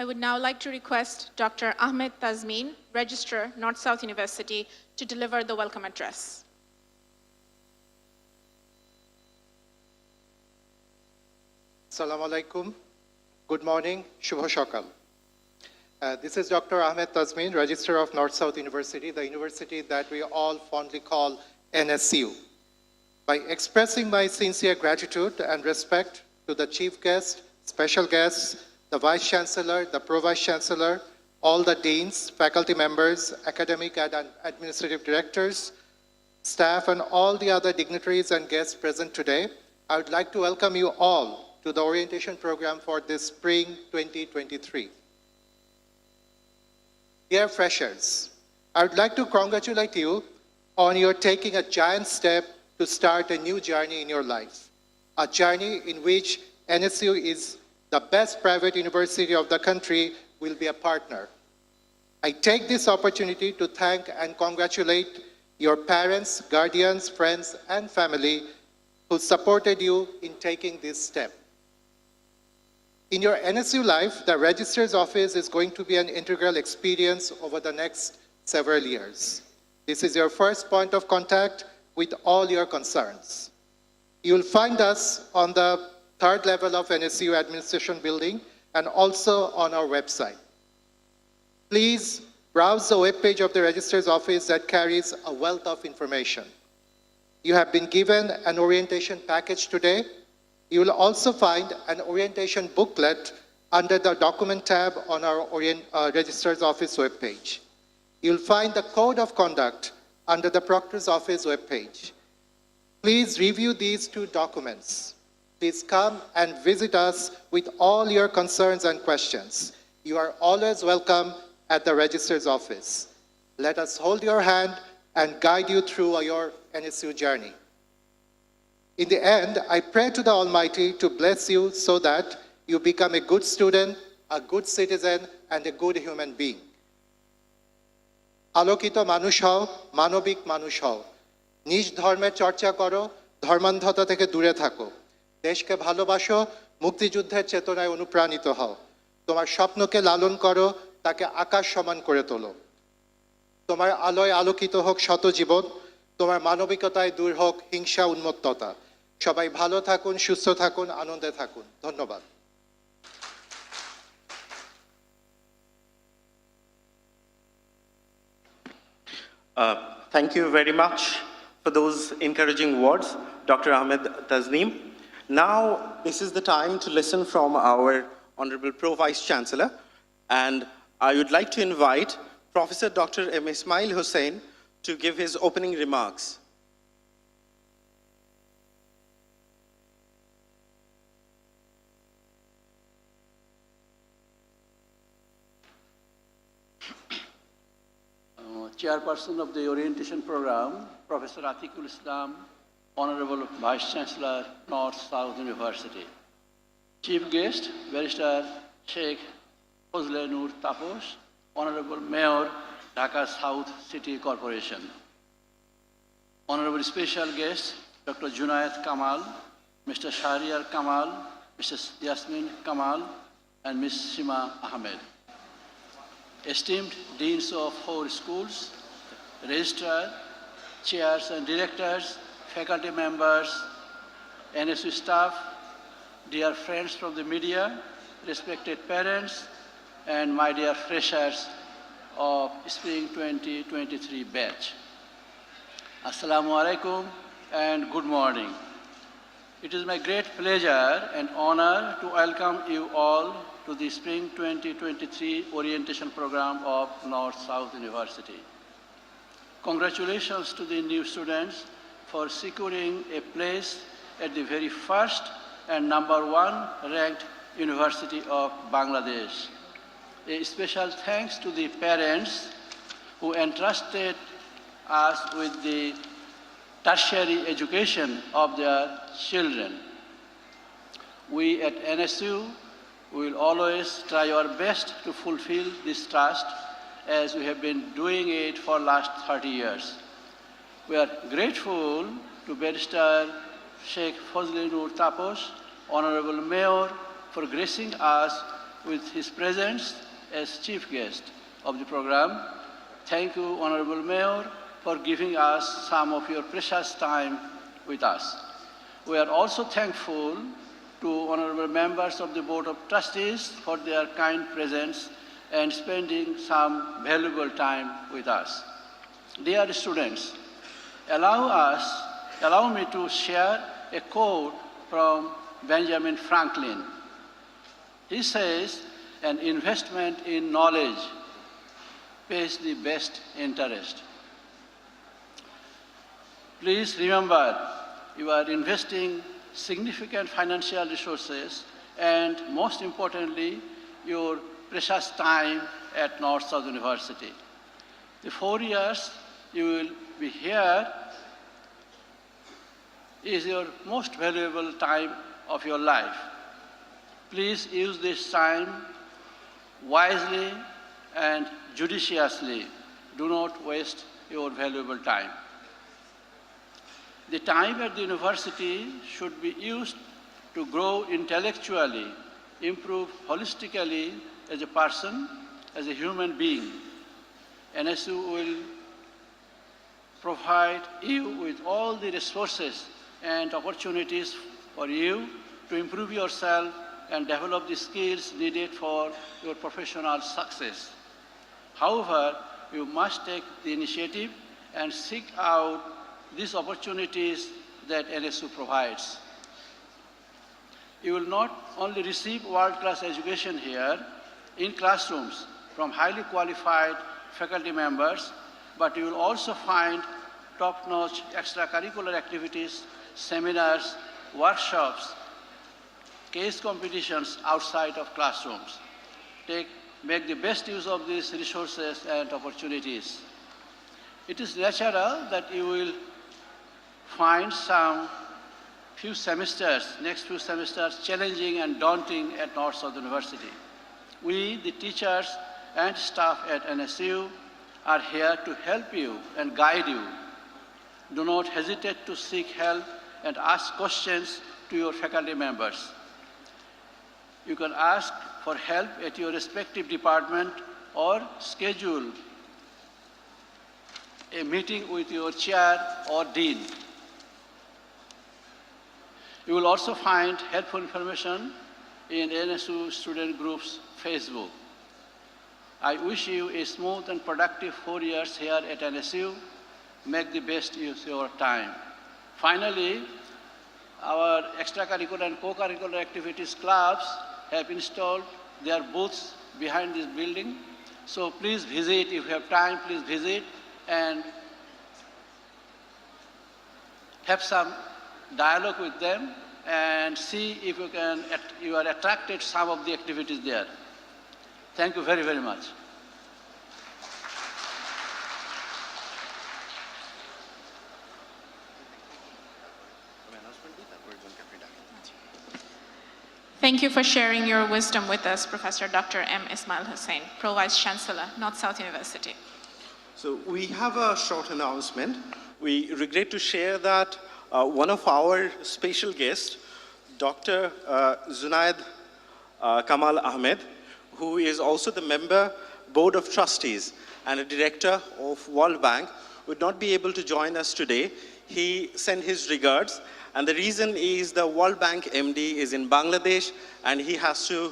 I would now like to request Dr. Ahmed Tazmin, Registrar, North-South University, to deliver the welcome address. Assalamu alaikum. Good morning. Shubho Shakal. This is Dr. Ahmed Tazmin, Registrar of North-South University, the university that we all fondly call NSU. By expressing my sincere gratitude and respect to the Chief Guest, Special Guests, the Vice-Chancellor, the Pro-Vice-Chancellor, all the Deans, faculty members, academic and administrative directors, staff, and all the other dignitaries and guests present today, I would like to welcome you all to the orientation program for this spring 2023. Dear freshers, I would like to congratulate you on your taking a giant step to start a new journey in your life, a journey in which NSU is the best private university of the country will be a partner. I take this opportunity to thank and congratulate your parents, guardians, friends, and family who supported you in taking this step. In your NSU life, the Registrar's Office is going to be an integral experience over the next several years. This is your first point of contact with all your concerns. You'll find us on the third level of NSU Administration Building and also on our website. Please browse the webpage of the Registrar's Office that carries a wealth of information. You have been given an orientation package today. You will also find an orientation booklet under the document tab on our Registrar's Office webpage. You'll find the Code of Conduct under the Proctor's Office webpage. Please review these two documents. Please come and visit us with all your concerns and questions. You are always welcome at the Registrar's Office. Let us hold your hand and guide you through your NSU journey. In the end, I pray to the Almighty to bless you so that you become a good student, a good citizen, and a good human being. আলোকিত মানুষ হও, মানবিক মানুষ হও। নিজ ধর্মের চর্চা করো, ধর্মান্ধতা থেকে দূরে থাকো। দেশকে ভালোবাসো, মুক্তিযুদ্ধের চেতনায় অনুপ্রাণিত হও। তোমার স্বপ্নকে লালন করো, তাকে আকাশ সমান করে তোলো। তোমার আলোয় আলোকিত হোক শত জীবন, তোমার মানবিকতায় দূর হোক হিংসা উন্মত্ততা। সবাই ভালো থাকুন, সুস্থ থাকুন, আনন্দে থাকুন। ধন্যবাদ। Thank you very much for those encouraging words, Dr. Ahmed Tazmin. Now, this is the time to listen from our Honorable Pro-Vice-Chancellor, and I would like to invite Professor Dr. M. Ismail Hussain to give his opening remarks. Chairperson of the orientation program, Professor Atlqul, Honorable Vice-Chancellor, North-South University. Chief guest, Barrister Sheikh, Fazle Noor Taposh, Honorable Mayor, Dhaka South City Corporation. Honorable special guest, Dr. Junayat Kamal, Mr. Shahriar Kamal, Mrs. Yasmin Kamal, and Ms. Shima Ahmed. Esteemed deans of 4 schools, registrar, chairs and directors, faculty members, NSU staff, dear friends from the media, respected parents, and my dear freshers of Spring 2023 batch. Assalamu alaikum and good morning. It is my great pleasure and honor to welcome you all to the Spring 2023 orientation program of North-South University. Congratulations to the new students for securing a place at the very first and #1 ranked University of Bangladesh. A special thanks to the parents who entrusted us with the tertiary education of their children. We at NSU will always try our best to fulfill this trust as we have been doing it for the last 30 years. We are grateful to Barrister Sheikh Fazle Noor Taposh, Honorable Mayor, for gracing us with his presence as chief guest of the program. Thank you, Honorable Mayor, for giving us some of your precious time with us. We are also thankful to honorable members of the Board of Trustees for their kind presence and spending some valuable time with us. Dear students, allow me to share a quote from Benjamin Franklin. He says, an investment in knowledge pays the best interest. Please remember, you are investing significant financial resources and, most importantly, your precious time at North South University. The 4 years you will be here is your most valuable time of your life. Please use this time wisely and judiciously. Do not waste your valuable time. The time at the university should be used to grow intellectually, improve holistically as a person, as a human being. NSU will provide you with all the resources and opportunities for you to improve yourself and develop the skills needed for your professional success. However, you must take the initiative and seek out these opportunities that NSU provides. You will not only receive world-class education here in classrooms from highly qualified faculty members, but you will also find top-notch extracurricular activities, seminars, workshops, case competitions outside of classrooms. Make the best use of these resources and opportunities. It is natural that you will find next few semesters challenging and daunting at North South University. We, the teachers and staff at NSU, are here to help you and guide you. Do not hesitate to seek help and ask questions to your faculty members. You can ask for help at your respective department or schedule a meeting with your chair or dean. You will also find helpful information in NSU Student Group's Facebook. I wish you a smooth and productive 4 years here at NSU. Make the best use of your time. Finally, our extracurricular and co-curricular activities clubs have installed their booths behind this building. So please visit, if you have time, please visit and have some dialogue with them and see if you are attracted to some of the activities there. Thank you very, very much. Thank you for sharing your wisdom with us, Professor Dr. M. Ismail Hussain, Pro Vice-Chancellor, North South University. So we have a short announcement. We regret to share that one of our special guests, Dr. Zunaid Kamal Ahmed, who is also the member Board of Trustees and a director of World Bank, would not be able to join us today. He sent his regards, and the reason is the World Bank MD is in Bangladesh, and he has to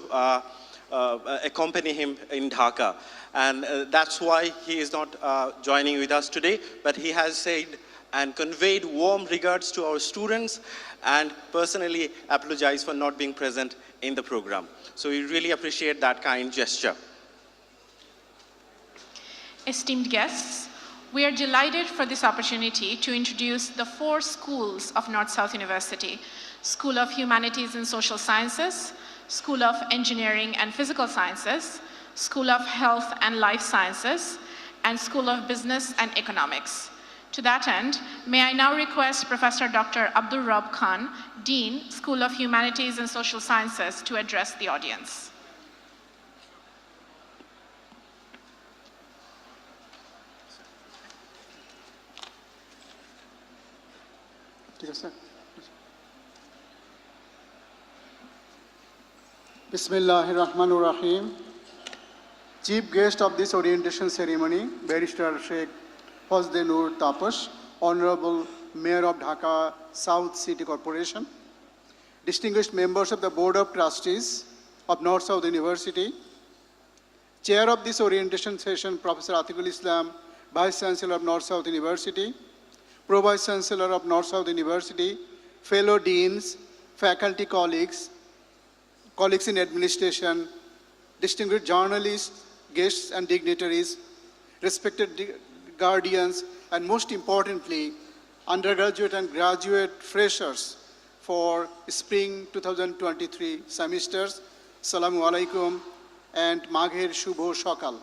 accompany him in Dhaka. And that's why he is not joining with us today, but he has said and conveyed warm regards to our students and personally apologized for not being present in the program. So we really appreciate that kind gesture. Esteemed guests, we are delighted for this opportunity to introduce the 4 schools of North South University: School of Humanities and Social Sciences, School of Engineering and Physical Sciences, School of Health and Life Sciences, and School of Business and Economics. To that end, may I now request Professor Dr. Abdul Rab Khan, Dean, School of Humanities and Social Sciences, to address the audience. Bismillahirrahmanirrahim. Chief guest of this orientation ceremony, Barrister Sheikh Fazle Noor Taposh, Honorable Mayor of Dhaka South City Corporation, distinguished members of the Board of Trustees of North-South University, Chair of this orientation session, Professor Atlqul, Vice-Chancellor of North-South University, Pro-Vice-Chancellor of North-South University, fellow deans, faculty colleagues, colleagues in administration, distinguished journalists, guests and dignitaries, respected guardians, and most importantly, undergraduate and graduate freshers for spring 2023 semesters. Assalamu alaikum and Magher Shubho Shakal.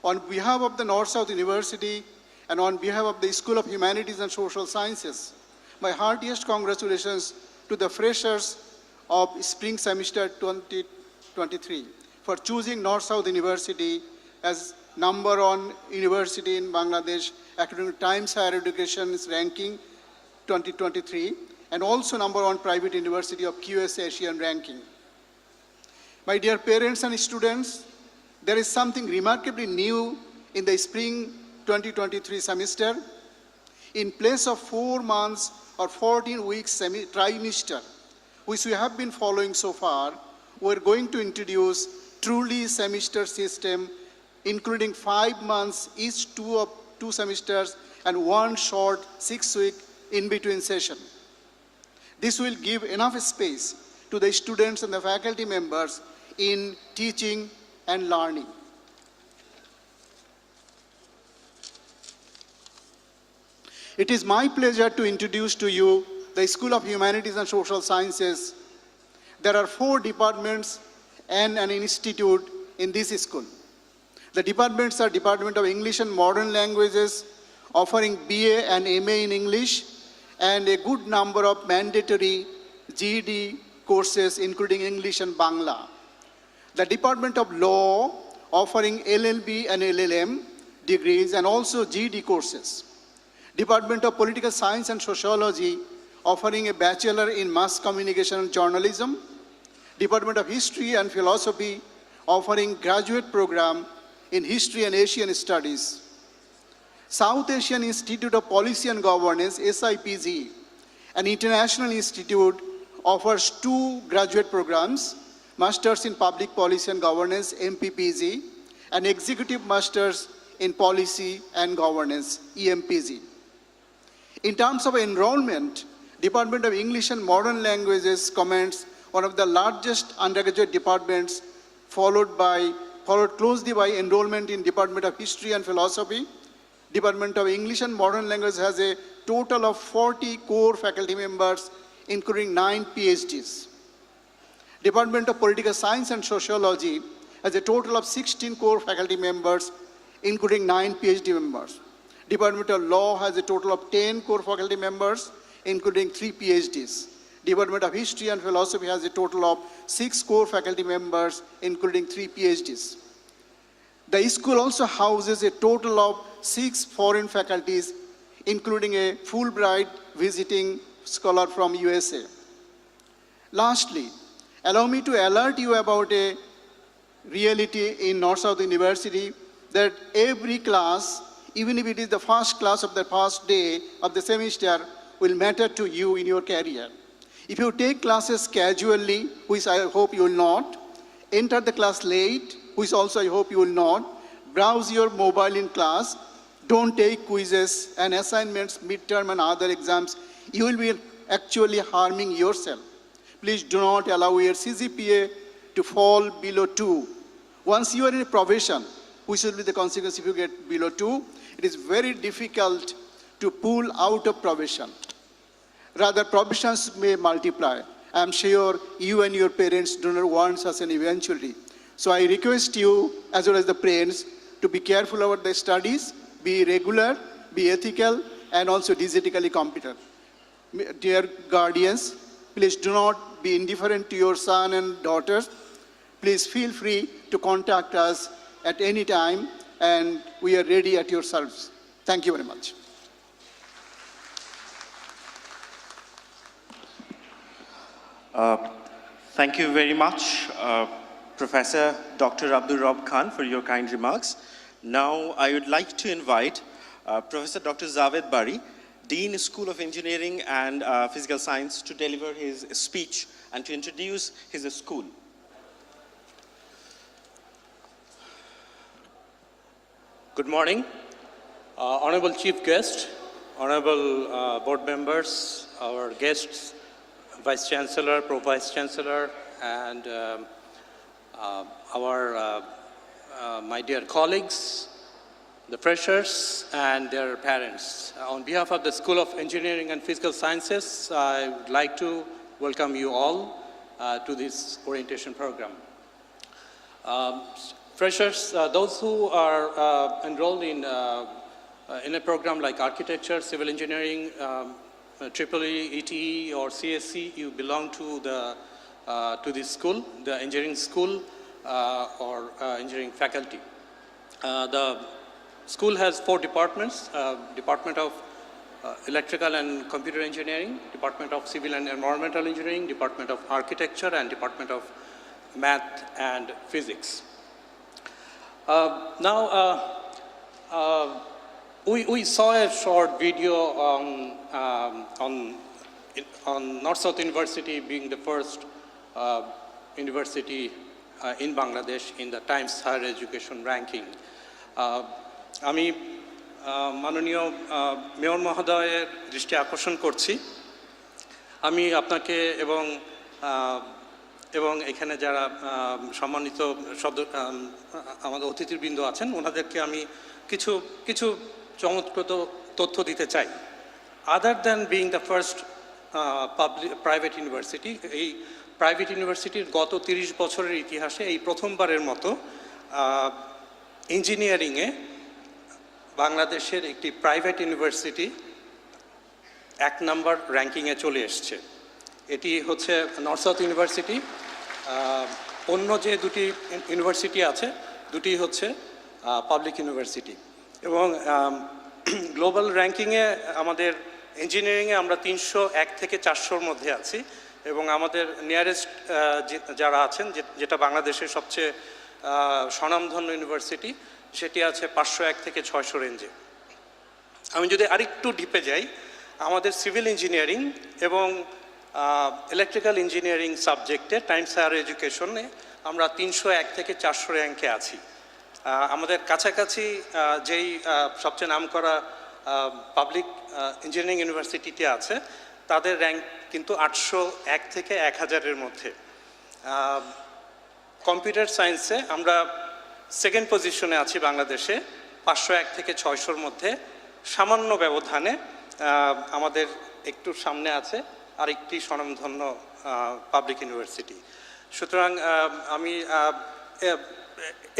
On behalf of the North-South University and on behalf of the School of Humanities and Social Sciences, my heartiest congratulations to the freshers of spring semester 2023 for choosing North-South University as #1 university in Bangladesh Academic Times Higher Education's ranking 2023 and also #1 private university of QS Asian ranking. My dear parents and students, there is something remarkably new in the spring 2023 semester. In place of 4 months or 14 weeks trimester, which we have been following so far, we're going to introduce truly semester system, including 5 months each two semesters and 1 short 6-week in-between session. This will give enough space to the students and the faculty members in teaching and learning. It is my pleasure to introduce to you the School of Humanities and Social Sciences. There are 4 departments and an institute in this school. The departments are Department of English and Modern Languages, offering BA and MA in English, and a good number of mandatory GED courses, including English and Bangla. The Department of Law, offering LLB and LLM degrees, and also GED courses. Department of Political Science and Sociology, offering a Bachelor in Mass Communication and Journalism. Department of History and Philosophy, offering graduate program in History and Asian Studies. South Asian Institute of Policy and Governance, SIPG, an international institute, offers 2 graduate programs, Masters in Public Policy and Governance, MPPG, and Executive Masters in Policy and Governance, EMPG. In terms of enrollment, Department of English and Modern Languages commands one of the largest undergraduate departments, followed closely by enrollment in Department of History and Philosophy. Department of English and Modern Languages has a total of 40 core faculty members, including 9 PhDs. Department of Political Science and Sociology has a total of 16 core faculty members, including 9 PhD members. Department of Law has a total of 10 core faculty members, including 3 PhDs. Department of History and Philosophy has a total of 6 core faculty members, including 3 PhDs. The school also houses a total of 6 foreign faculties, including a Fulbright visiting scholar from USA. Lastly, allow me to alert you about a reality in North-South University that every class, even if it is the first class of the first day of the semester, will matter to you in your career. If you take classes casually, which I hope you will not, enter the class late, which also I hope you will not, browse your mobile in class, don't take quizzes and assignments, midterm and other exams, you will be actually harming yourself. Please do not allow your CGPA to fall below 2. Once you are in a probation, which will be the consequence if you get below 2, it is very difficult to pull out of probation. Rather, probations may multiply. I am sure you and your parents do not want such an eventuality. So I request you, as well as the parents, to be careful about the studies, be regular, be ethical, and also digitally competent. Dear guardians, please do not be indifferent to your son and daughters. Please feel free to contact us at any time, and we are ready at your service. Thank you very much. Thank you very much, Professor Dr. Abdul Rob Khan, for your kind remarks. Now, I would like to invite Professor Dr. Javed Bari, Dean, School of Engineering and Physical Science, to deliver his speech and to introduce his school. Good morning. Honorable Chief Guest, Honorable Board Members, our guests, Vice-Chancellor, Prof, Vice-Chancellor, and my dear colleagues, the freshers, and their parents. On behalf of the School of Engineering and Physical Sciences, I would like to welcome you all to this orientation program. Freshers, those who are enrolled in a program like architecture, civil engineering, EEE, ETE, or CSC, you belong to this school, the engineering school or engineering faculty. The school has 4 departments: Department of Electrical and Computer Engineering, Department of Civil and Environmental Engineering, Department of Architecture, and Department of Math and Physics. We saw a short video on North-South University being the first university in Bangladesh in the Times Higher Education ranking. আমি মাননীয় mayor মহোদয়ের দৃষ্টি আকর্ষণ করছি। আমি আপনাকে এবং এখানে যারা সম্মানিত আমাদের অতিথিবৃন্দ আছেন ওনাদেরকে আমি কিছু চমৎকৃত তথ্য দিতে চাই। Other than being the first private university, এই প্রাইভেট ইউনিভার্সিটির গত 30 বছরের ইতিহাসে এই প্রথমবারের মতো ইঞ্জিনিয়ারিংয়ে বাংলাদেশের একটি প্রাইভেট ইউনিভার্সিটি 1 নম্বর র্যাঙ্কিংয়ে চলে এসছে। এটি হচ্ছে নর্থ সাউথ ইউনিভার্সিটি। অন্য যে দুটি ইউনিভার্সিটি আছে দুটি হচ্ছে পাবলিক ইউনিভার্সিটি। এবং গ্লোবাল র্যাঙ্কিংয়ে আমাদের ইঞ্জিনিয়ারিংয়ে আমরা 301 থেকে 400-র মধ্যে আছি এবং আমাদের নিয়ারেস্ট যারা আছেন যেটা বাংলাদেশের সবচেয়ে স্বনামধন্য ইউনিভার্সিটি সেটি আছে 501 থেকে 600 রেঞ্জে। আমি যদি আরেকটু ডিপে যাই, আমাদের সিভিল ইঞ্জিনিয়ারিং এবং ইলেকট্রিক্যাল ইঞ্জিনিয়ারিং সাবজেক্টে টাইমস হায়ার এডুকেশনে আমরা 301 থেকে 400 র্যাঙ্কে আছি। আমাদের কাছাকাছি যেই সবচেয়ে নামকরা পাবলিক ইঞ্জিনিয়ারিং ইউনিভার্সিটিতে আছে তাদের র্যাঙ্ক কিন্তু 801 থেকে 1000-এর মধ্যে। কম্পিউটার সায়েন্সে আমরা সেকেন্ড পজিশনে আছি বাংলাদেশে 501 থেকে 600-র মধ্যে। সামান্য ব্যবধানে আমাদের একটু সামনে আছে আরেকটি স্বনামধন্য পাবলিক ইউনিভার্সিটি। সুতরাং আমি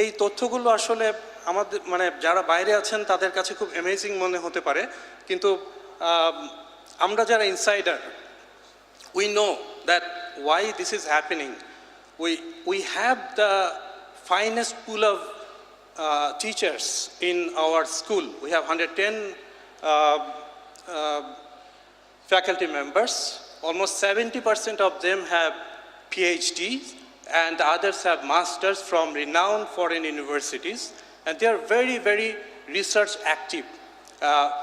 এই তথ্যগুলো আসলে আমাদের যারা বাইরে আছেন তাদের কাছে খুব অ্যামেজিং মনে হতে পারে, কিন্তু আমরা যারা insider, we know that why this is happening. We have the finest pool of teachers in our school. We have 110 faculty members. Almost 70% of them have PhDs and others have masters from renowned foreign universities, and they are very, very research active.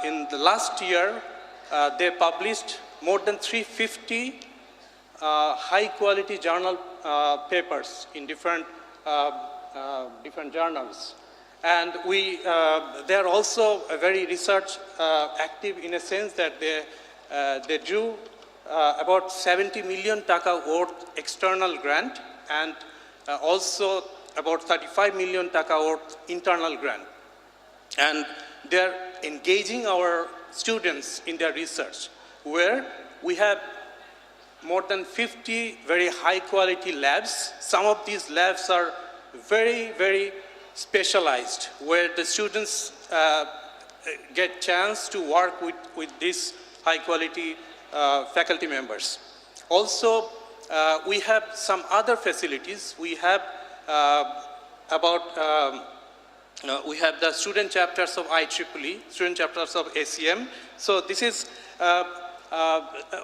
In the last year, they published more than 350 high-quality journal papers in different journals. And they are also very research active in a sense that they drew about 70 million taka worth external grant and also about 35 million taka worth internal grant. And they are engaging our students in their research, where we have more than 50 very high quality labs. Some of these labs are very, very specialized, where the students get chance to work with these high quality faculty members. Also, we have some other facilities. We have we have the student chapters of IEEE, student chapters of ACM. So this is,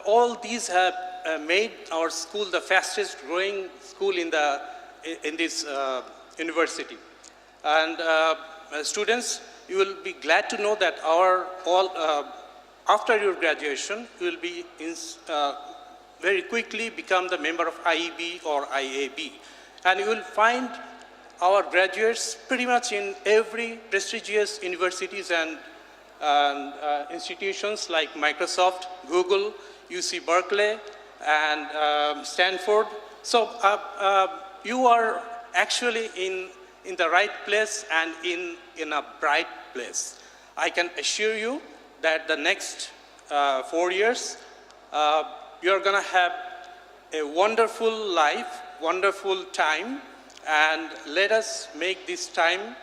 all these have made our school the fastest growing school in this university. And students, you will be glad to know that after your graduation, you will be very quickly become the member of IEB or IAB. And you will find our graduates pretty much in every prestigious universities and institutions like Microsoft, Google, UC Berkeley, and Stanford. So you are actually in the right place and in a bright place. I can assure you that the next 4 years, you're going to have a wonderful life, wonderful time, and let us make this time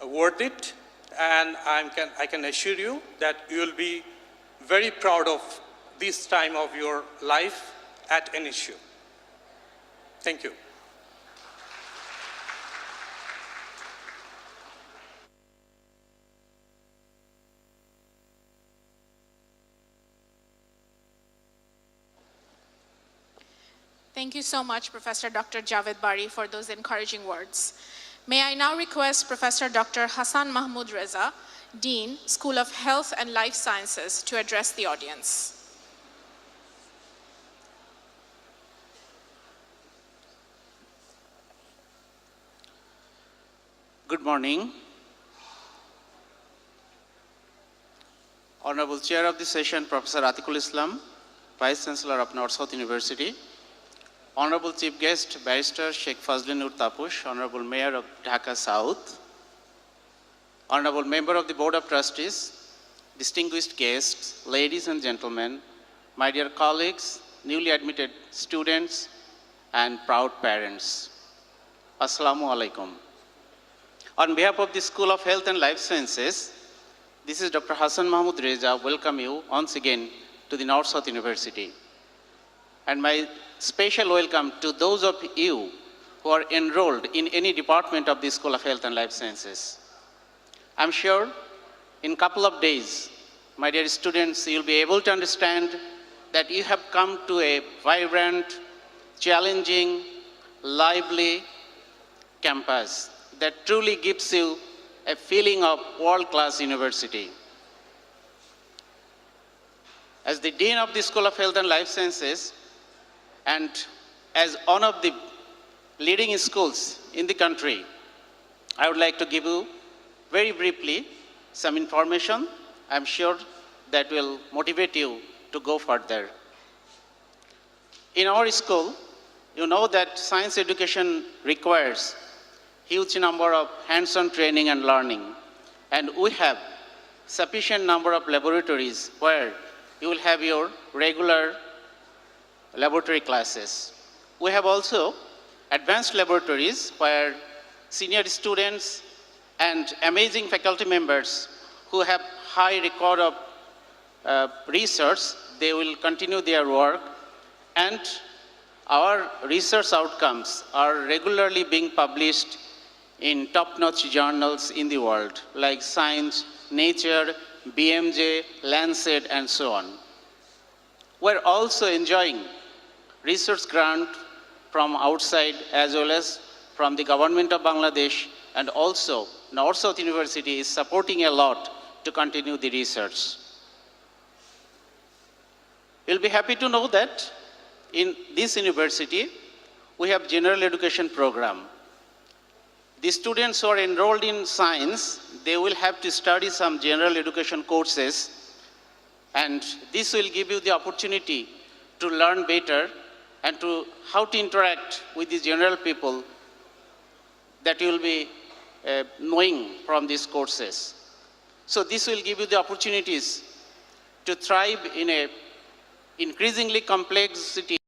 worth it. And I can assure you that you will be very proud of this time of your life at NSU. Thank you. Thank you so much, Professor Dr. Javed Bari, for those encouraging words. May I now request Professor Dr. Hassan Mahmood Reza, Dean, School of Health and Life Sciences, to address the audience. Good morning. Honorable Chair of the session, Professor Atlqul, Vice-Chancellor of North-South University. Honorable Chief Guest, Barrister Sheikh Fazle Noor Taposh, Honorable Mayor of Dhaka South. Honorable Member of the Board of Trustees, distinguished guests, ladies and gentlemen, my dear colleagues, newly admitted students, and proud parents. Assalamu alaikum. On behalf of the School of Health and Life Sciences, this is Dr. Hassan Mahmood Reza, welcome you once again to the North-South University. And my special welcome to those of you who are enrolled in any department of the School of Health and Life Sciences. I'm sure in a couple of days, my dear students, you'll be able to understand that you have come to a vibrant, challenging, lively campus that truly gives you a feeling of world-class university. As the Dean of the School of Health and Life Sciences, and as one of the leading schools in the country, I would like to give you very briefly some information I'm sure that will motivate you to go further. In our school, you know that science education requires huge number of hands-on training and learning, and we have sufficient number of laboratories where you will have your regular laboratory classes. We have also advanced laboratories where senior students and amazing faculty members who have high record of research, they will continue their work, and our research outcomes are regularly being published in top-notch journals in the world, like Science, Nature, BMJ, Lancet, and so on. We're also enjoying research grant from outside as well as from the government of Bangladesh, and also North-South University is supporting a lot to continue the research. You'll be happy to know that in this university, we have general education program. The students who are enrolled in science, they will have to study some general education courses, and this will give you the opportunity to learn better and to how to interact with the general people that you will be knowing from these courses. So this will give you the opportunities to thrive in a increasingly complexity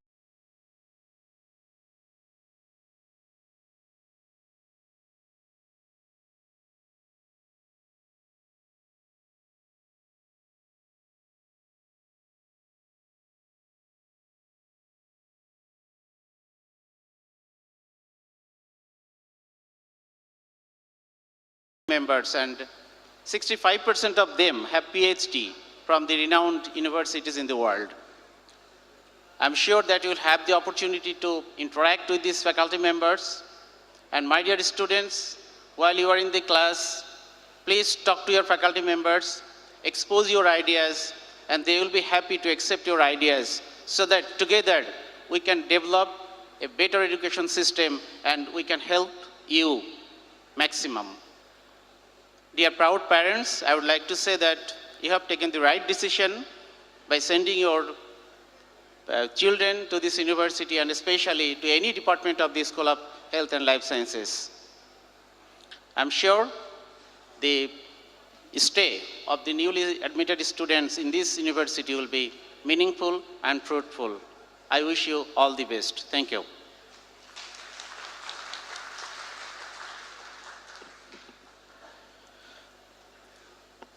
members, and 65% of them have PhD from the renowned universities in the world. I'm sure that you'll have the opportunity to interact with these faculty members. And my dear students, while you are in the class, please talk to your faculty members, expose your ideas, and they will be happy to accept your ideas so that together we can develop a better education system and we can help you maximum. Dear proud parents, I would like to say that you have taken the right decision by sending your children to this university and especially to any department of the School of Health and Life Sciences. I'm sure the stay of the newly admitted students in this university will be meaningful and fruitful. I wish you all the best. Thank you.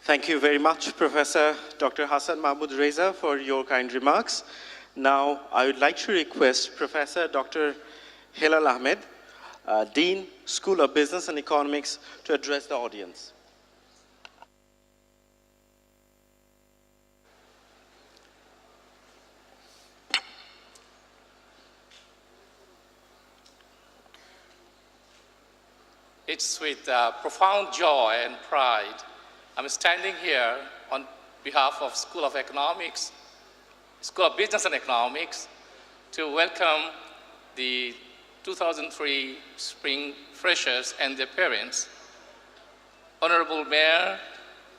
Thank you very much, Professor Dr. Hassan Mahmood Reza, for your kind remarks. Now, I would like to request Professor Dr. Hilal Ahmed, Dean, School of Business and Economics, to address the audience. It's with profound joy and pride I'm standing here on behalf of School of Economics, School of Business and Economics, to welcome the 2003 Spring Freshers and their parents. Honorable Mayor,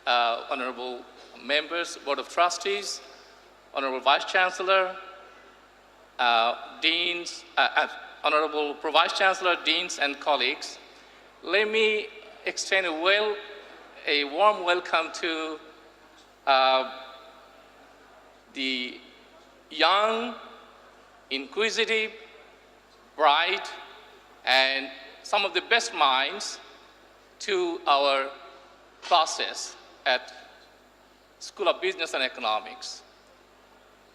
Honorable Members, Board of Trustees, Honorable Vice-Chancellor, Deans, Honorable Vice-Chancellor, Deans, and colleagues, let me extend a warm welcome to the young, inquisitive, bright, and some of the best minds to our classes at School of Business and Economics.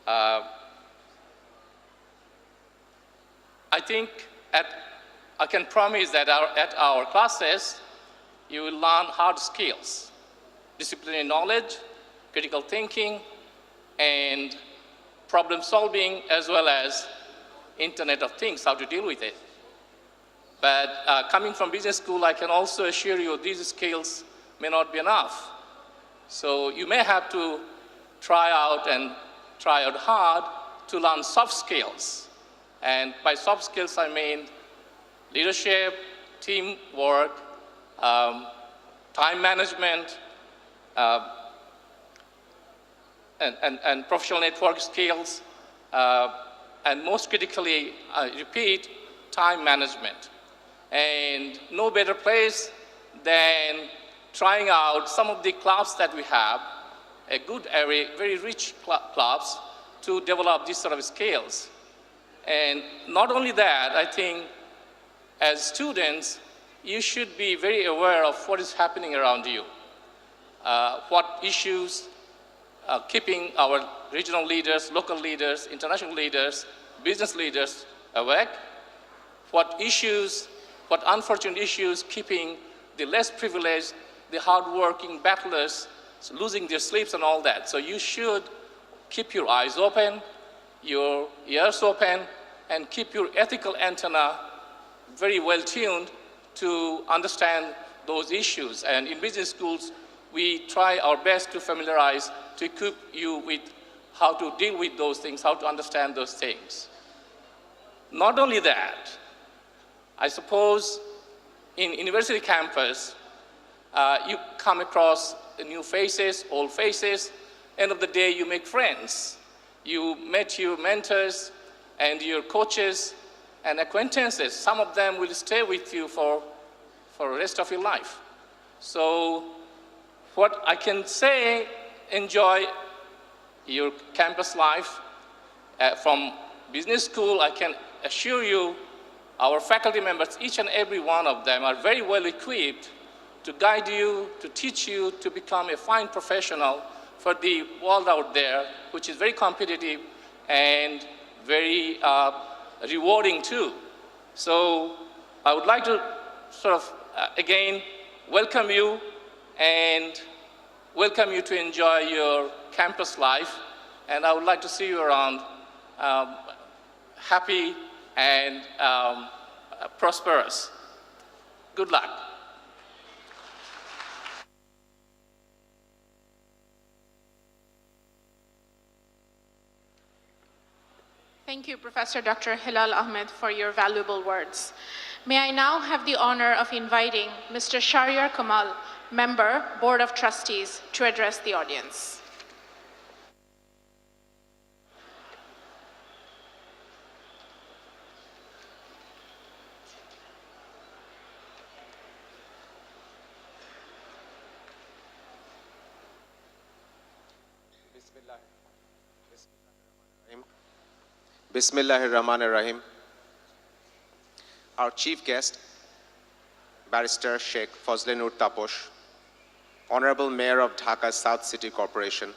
I think I can promise that at our classes, you will learn hard skills, disciplinary knowledge, critical thinking, and problem solving, as well as Internet of Things, how to deal with it. But coming from business school, I can also assure you these skills may not be enough. So you may have to try out hard to learn soft skills. And by soft skills, I mean leadership, teamwork, time management, and professional network skills, and most critically, I repeat, time management. And no better place than trying out some of the clubs that we have, a good area, very rich clubs, to develop these sort of skills. And not only that, I think as students, you should be very aware of what is happening around you, what issues keeping our regional leaders, local leaders, international leaders, business leaders awake, what unfortunate issues keeping the less privileged, the hardworking battlers losing their sleeps and all that. So you should keep your eyes open, your ears open, and keep your ethical antenna very well tuned to understand those issues. And in business schools, we try our best to familiarize, to equip you with how to deal with those things, how to understand those things. Not only that, I suppose in university campus, you come across new faces, old faces. End of the day, you make friends. You met your mentors and your coaches and acquaintances. Some of them will stay with you for the rest of your life. So what I can say, enjoy your campus life. From business school, I can assure you, our faculty members, each and every one of them, are very well equipped to guide you, to teach you to become a fine professional for the world out there, which is very competitive and very rewarding too. So I would like to sort of, again, welcome you and welcome you to enjoy your campus life. And I would like to see you around happy and prosperous. Good luck. Thank you, Professor Dr. Hilal Ahmed, for your valuable words. May I now have the honor of inviting Mr. Shahryar Kamal, Member, Board of Trustees, to address the audience. Bismillahirrahmanirrahim. Our chief guest, Barrister Sheikh Fazle Noor Taposh, Honorable Mayor of Dhaka South City Corporation,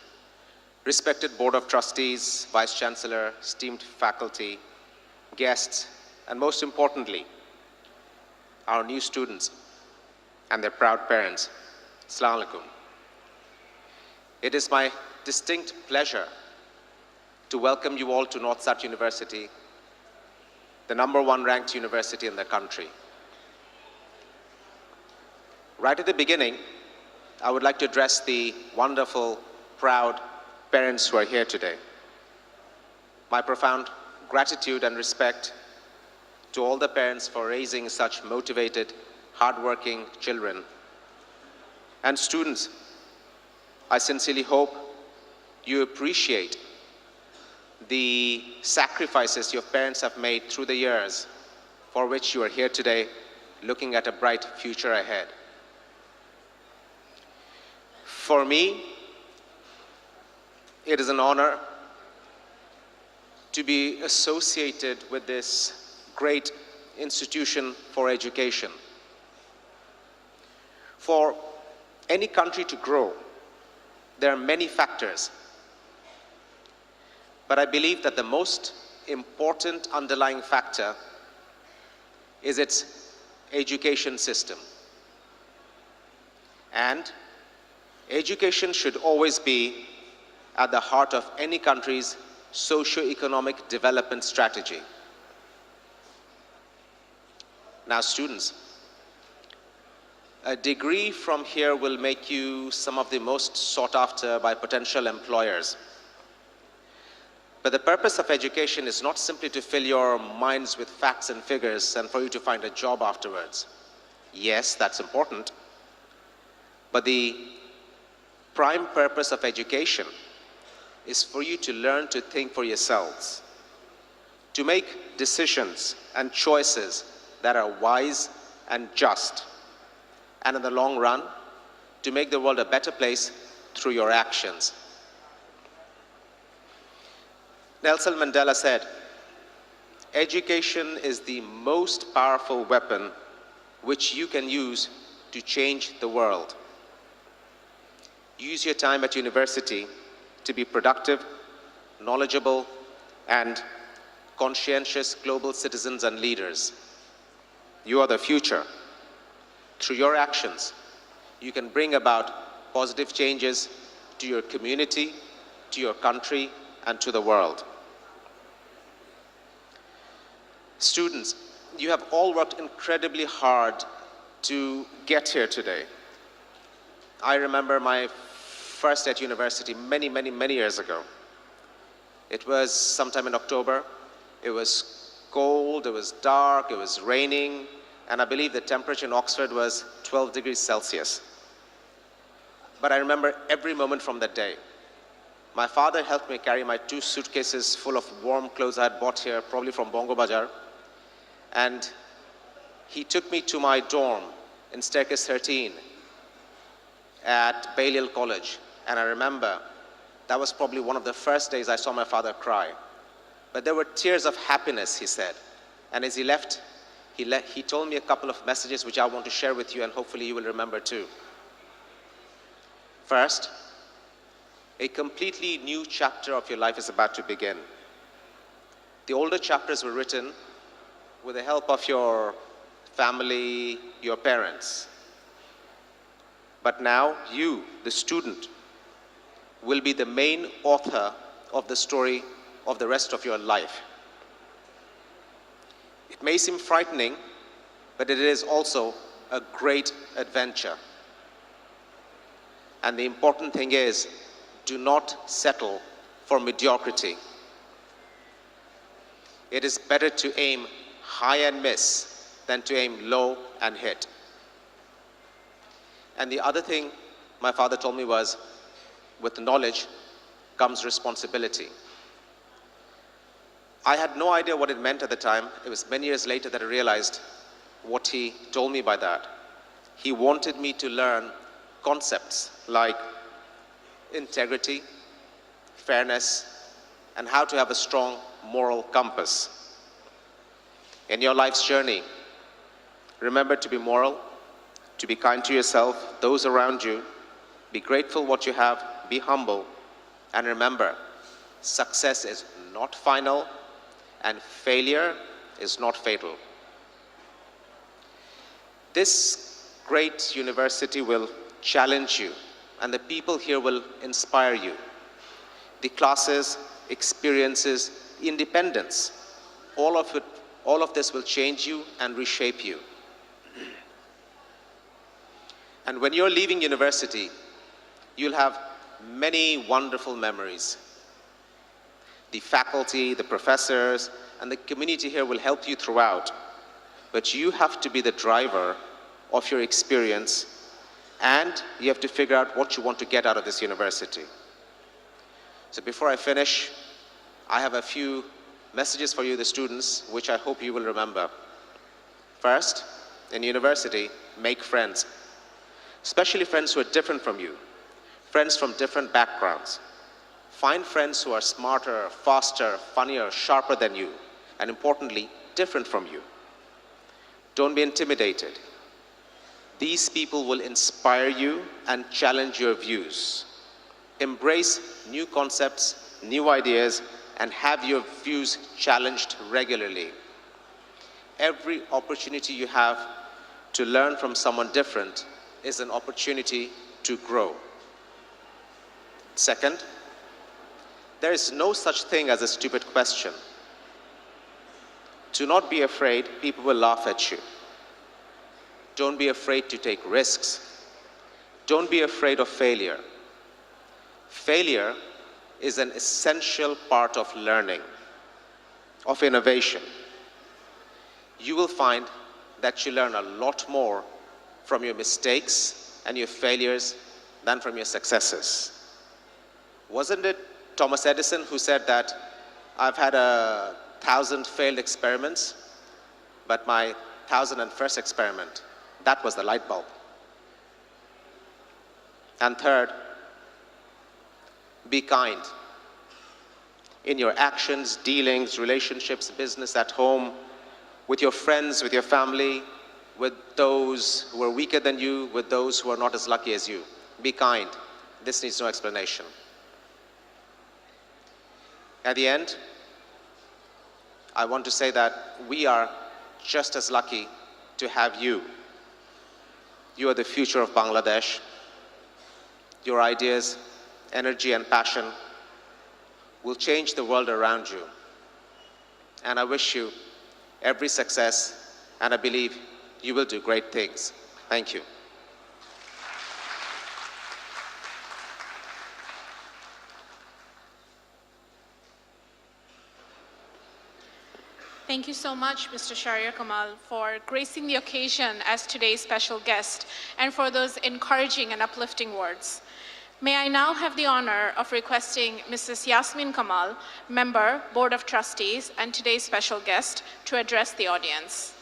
respected Board of Trustees, Vice-Chancellor, esteemed faculty, guests, and most importantly, our new students and their proud parents. Assalamu alaikum. It is my distinct pleasure to welcome you all to North South University, the #1 ranked university in the country. Right at the beginning, I would like to address the wonderful, proud parents who are here today. My profound gratitude and respect to all the parents for raising such motivated, hardworking children. And students, I sincerely hope you appreciate the sacrifices your parents have made through the years, for which you are here today, looking at a bright future ahead. For me, it is an honor to be associated with this great institution for education. For any country to grow, there are many factors. But I believe that the most important underlying factor is its education system. And education should always be at the heart of any country's socio-economic development strategy. Now, students, a degree from here will make you some of the most sought after by potential employers. But the purpose of education is not simply to fill your minds with facts and figures and for you to find a job afterwards. Yes, that's important. But the prime purpose of education is for you to learn to think for yourselves, to make decisions and choices that are wise and just, and in the long run, to make the world a better place through your actions. Nelson Mandela said, "Education is the most powerful weapon which you can use to change the world." Use your time at university to be productive, knowledgeable, and conscientious global citizens and leaders. You are the future. Through your actions, you can bring about positive changes to your community, to your country, and to the world. Students, you have all worked incredibly hard to get here today. I remember my first at university many years ago. It was sometime in October. It was cold, it was dark, it was raining, and I believe the temperature in Oxford was 12 degrees Celsius. But I remember every moment from that day. My father helped me carry my 2 suitcases full of warm clothes I had bought here, probably from Bongo Bazaar. And he took me to my dorm in staircase 13 at Balliol College. And I remember that was probably one of the first days I saw my father cry. But there were tears of happiness, he said. And as he left, he told me a couple of messages which I want to share with you, and hopefully you will remember too. First, a completely new chapter of your life is about to begin. The older chapters were written with the help of your family, your parents. But now you, the student, will be the main author of the story of the rest of your life. It may seem frightening, but it is also a great adventure. And the important thing is, do not settle for mediocrity. It is better to aim high and miss than to aim low and hit. And the other thing my father told me was, with knowledge comes responsibility. I had no idea what it meant at the time. It was many years later that I realized what he told me by that. He wanted me to learn concepts like integrity, fairness, and how to have a strong moral compass. In your life's journey, remember to be moral, to be kind to yourself, those around you, be grateful what you have, be humble, and remember, success is not final and failure is not fatal. This great university will challenge you, and the people here will inspire you. The classes, experiences, independence, all of this will change you and reshape you. And when you're leaving university, you'll have many wonderful memories. The faculty, the professors, and the community here will help you throughout. But you have to be the driver of your experience, and you have to figure out what you want to get out of this university. So before I finish, I have a few messages for you, the students, which I hope you will remember. First, in university, make friends, especially friends who are different from you, friends from different backgrounds. Find friends who are smarter, faster, funnier, sharper than you, and importantly, different from you. Don't be intimidated. These people will inspire you and challenge your views. Embrace new concepts, new ideas, and have your views challenged regularly. Every opportunity you have to learn from someone different is an opportunity to grow. Second, there is no such thing as a stupid question. Do not be afraid, people will laugh at you. Don't be afraid to take risks. Don't be afraid of failure. Failure is an essential part of learning, of innovation. You will find that you learn a lot more from your mistakes and your failures than from your successes. Wasn't it Thomas Edison who said that, I've had 1,000 failed experiments, but my 1,001st experiment, that was the light bulb. And third, be kind. In your actions, dealings, relationships, business, at home, with your friends, with your family, with those who are weaker than you, with those who are not as lucky as you. Be kind. This needs no explanation. At the end, I want to say that we are just as lucky to have you. You are the future of Bangladesh. Your ideas, energy, and passion will change the world around you. And I wish you every success, and I believe you will do great things. Thank you. Thank you so much, Mr. Shahriar Kamal, for gracing the occasion as today's special guest and for those encouraging and uplifting words. May I now have the honor of requesting Mrs. Yasmin Kamal, Member, Board of Trustees, and today's special guest, to address the audience.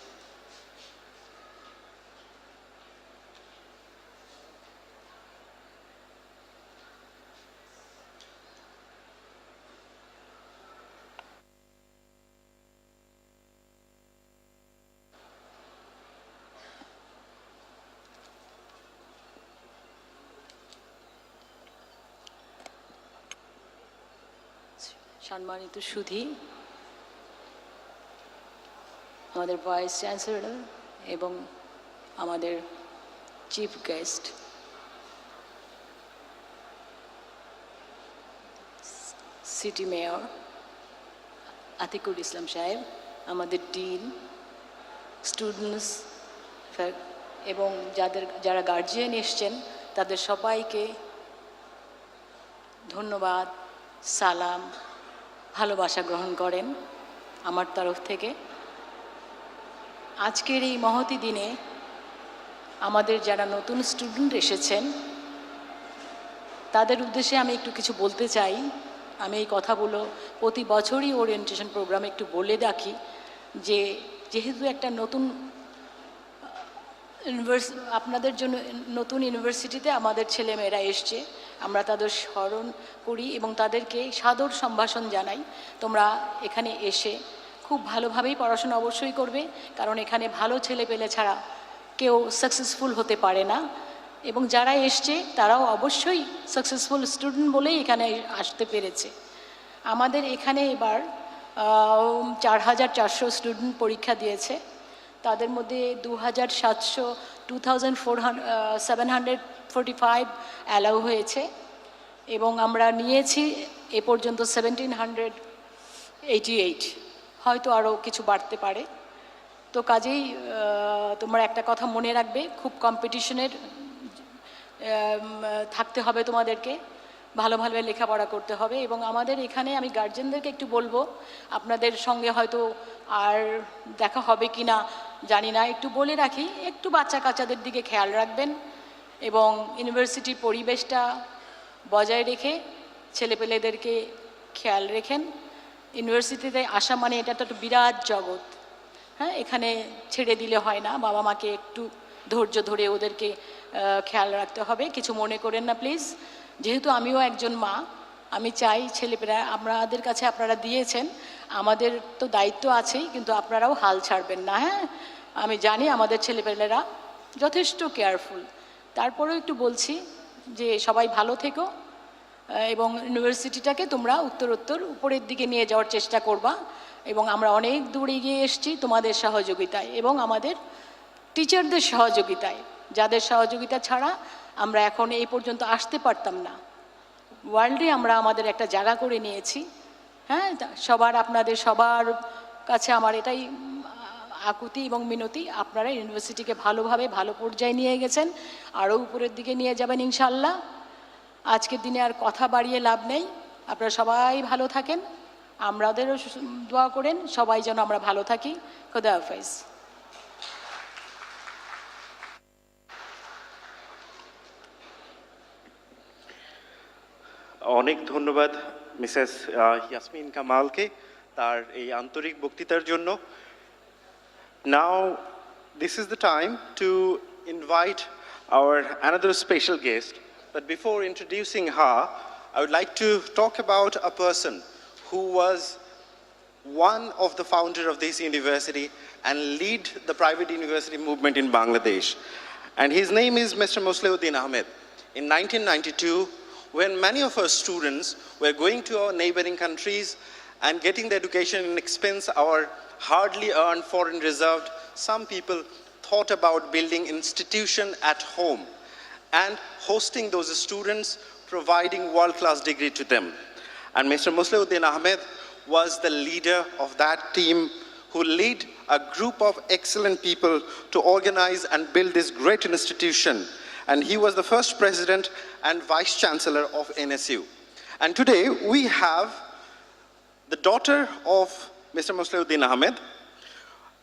সম্মানিত সুধী, আমাদের vice chancellor এবং আমাদের chief guest, city mayor, Atiqul Islam সাহেব, আমাদের dean, students এবং যারা guardian এসছেন তাদের সবাইকে ধন্যবাদ, সালাম, ভালোবাসা গ্রহণ করেন আমার তরফ থেকে। আজকের এই মহতী দিনে আমাদের যারা নতুন স্টুডেন্ট এসেছেন তাদের উদ্দেশ্যে আমি একটু কিছু বলতে চাই। আমি এই কথাগুলো প্রতি বছরই ওরিয়েন্টেশন প্রোগ্রামে একটু বলে রাখি যে যেহেতু একটা নতুন আপনাদের জন্য নতুন ইউনিভার্সিটিতে আমাদের ছেলেমেয়েরা এসছে, আমরা তাদের স্মরণ করি এবং তাদেরকে সাদর সম্ভাষণ জানাই। তোমরা এখানে এসে খুব ভালোভাবেই পড়াশোনা অবশ্যই করবে, কারণ এখানে ভালো ছেলেপেলে ছাড়া কেউ সাকসেসফুল হতে পারে না, এবং যারা এসছে তারাও অবশ্যই সাকসেসফুল স্টুডেন্ট বলেই এখানে আসতে পেরেছে। আমাদের এখানে এবার 4,400 স্টুডেন্ট পরীক্ষা দিয়েছে, তাদের মধ্যে 2,745 অ্যালাউ হয়েছে এবং আমরা নিয়েছি এ পর্যন্ত 1,788, হয়তো আরও কিছু বাড়তে পারে। তো কাজেই তোমরা একটা কথা মনে রাখবে, খুব কম্পিটিশনের থাকতে হবে তোমাদেরকে, ভালোভাবে লেখাপড়া করতে হবে। এবং আমাদের এখানে আমি গার্জেনদেরকে একটু বলবো, আপনাদের সঙ্গে হয়তো আর দেখা হবে কি না জানি না, একটু বলে রাখি, একটু বাচ্চা কাচ্চাদের দিকে খেয়াল রাখবেন এবং ইউনিভার্সিটির পরিবেশটা বজায় রেখে ছেলেপেলেদেরকে খেয়াল রেখেন। ইউনিভার্সিটিতে আসা মানে এটা তো একটা বিরাট জগৎ, হ্যাঁ, এখানে ছেড়ে দিলে হয় না, বাবা মাকে একটু ধৈর্য ধরে ওদেরকে খেয়াল রাখতে হবে। কিছু মনে করেন না প্লিজ। যেহেতু আমিও একজন মা, আমি চাই ছেলেপেলেরা আপনাদের কাছে আপনারা দিয়েছেন, আমাদের তো দায়িত্ব আছেই, কিন্তু আপনারাও হাল ছাড়বেন না। হ্যাঁ, আমি জানি আমাদের ছেলেপেলেরা যথেষ্ট কেয়ারফুল, তারপরেও একটু বলছি যে সবাই ভালো থেকো এবং ইউনিভার্সিটিটাকে তোমরা উত্তরোত্তর উপরের দিকে নিয়ে যাওয়ার চেষ্টা করবা। এবং আমরা অনেক দূর এগিয়ে এসেছি তোমাদের সহযোগিতায় এবং আমাদের টিচারদের সহযোগিতায়, যাদের সহযোগিতা ছাড়া আমরা এখন এই পর্যন্ত আসতে পারতাম না। ওয়ার্ল্ডে আমরা আমাদের একটা জায়গা করে নিয়েছি। হ্যাঁ, আপনাদের সবার কাছে আমার এটাই আকুতি এবং মিনতি, আপনারা ইউনিভার্সিটিকে ভালোভাবে ভালো পর্যায়ে নিয়ে গেছেন, আরও উপরের দিকে নিয়ে যাবেন ইনশাআল্লাহ। আজকের দিনে আর কথা বাড়িয়ে লাভ নেই, আপনারা সবাই ভালো থাকেন, আমাদেরও দোয়া করেন সবাই যেন আমরা ভালো থাকি। খোদা হাফেজ। অনেক ধন্যবাদ মিসেস ইয়াসমিন কামালকে তার এই আন্তরিক বক্তৃতার জন্য। Now this is the time to invite our another special guest, but before introducing her I would like to talk about a person who was one of the founder of this university and lead the private university movement in Bangladesh, and his name is Mr. Musleuddin Ahmed. In 1992, when many of our students were going to our neighboring countries and getting the education in expense, our hardly earned foreign reserved, some people thought about building institution at home and hosting those students, providing world-class degree to them. And Mr. Musleuddin Ahmed was the leader of that team who led a group of excellent people to organize and build this great institution. And he was the first president and vice-chancellor of NSU. And today we have the daughter of Mr. Musleuddin Ahmed,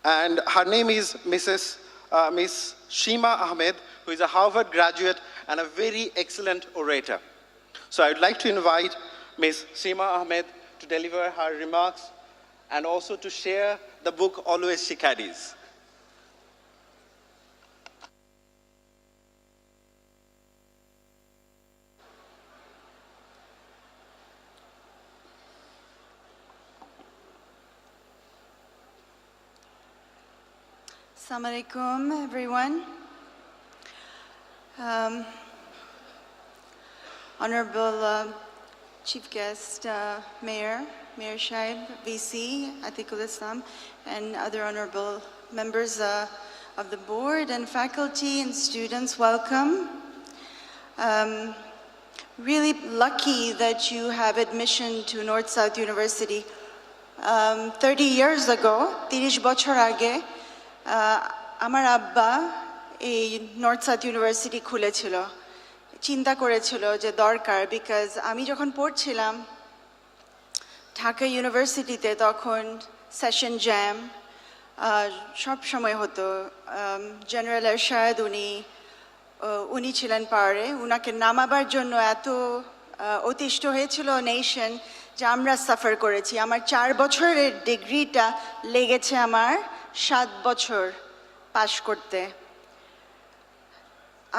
and her name is Miss Shima Ahmed, who is a Harvard graduate and a very excellent orator. So I would like to invite Miss Shima Ahmed to deliver her remarks and also to share the book Always She Carries. Assalamu alaikum, everyone. Honorable Chief Guest, Mayor Shaib, VC, Atlqul Islam, and other honorable members of the board and faculty and students, welcome. Really lucky that you have admission to North-South University. 30 years ago, 30 বছর আগে, আমার আব্বা এই north south university খুলেছিল। চিন্তা করেছিল যে দরকার, because আমি যখন পড়ছিলাম ঢাকা ইউনিভার্সিটিতে তখন সেশন জ্যাম সব সময় হতো। জেনারেল এরশাদ উনি ছিলেন পাওয়ারে, উনাকে নামাবার জন্য এত অতিষ্ঠ হয়েছিল নেশন যে আমরা সাফার করেছি। আমার 4 বছরের ডিগ্রিটা লেগেছে আমার 7 বছর পাশ করতে।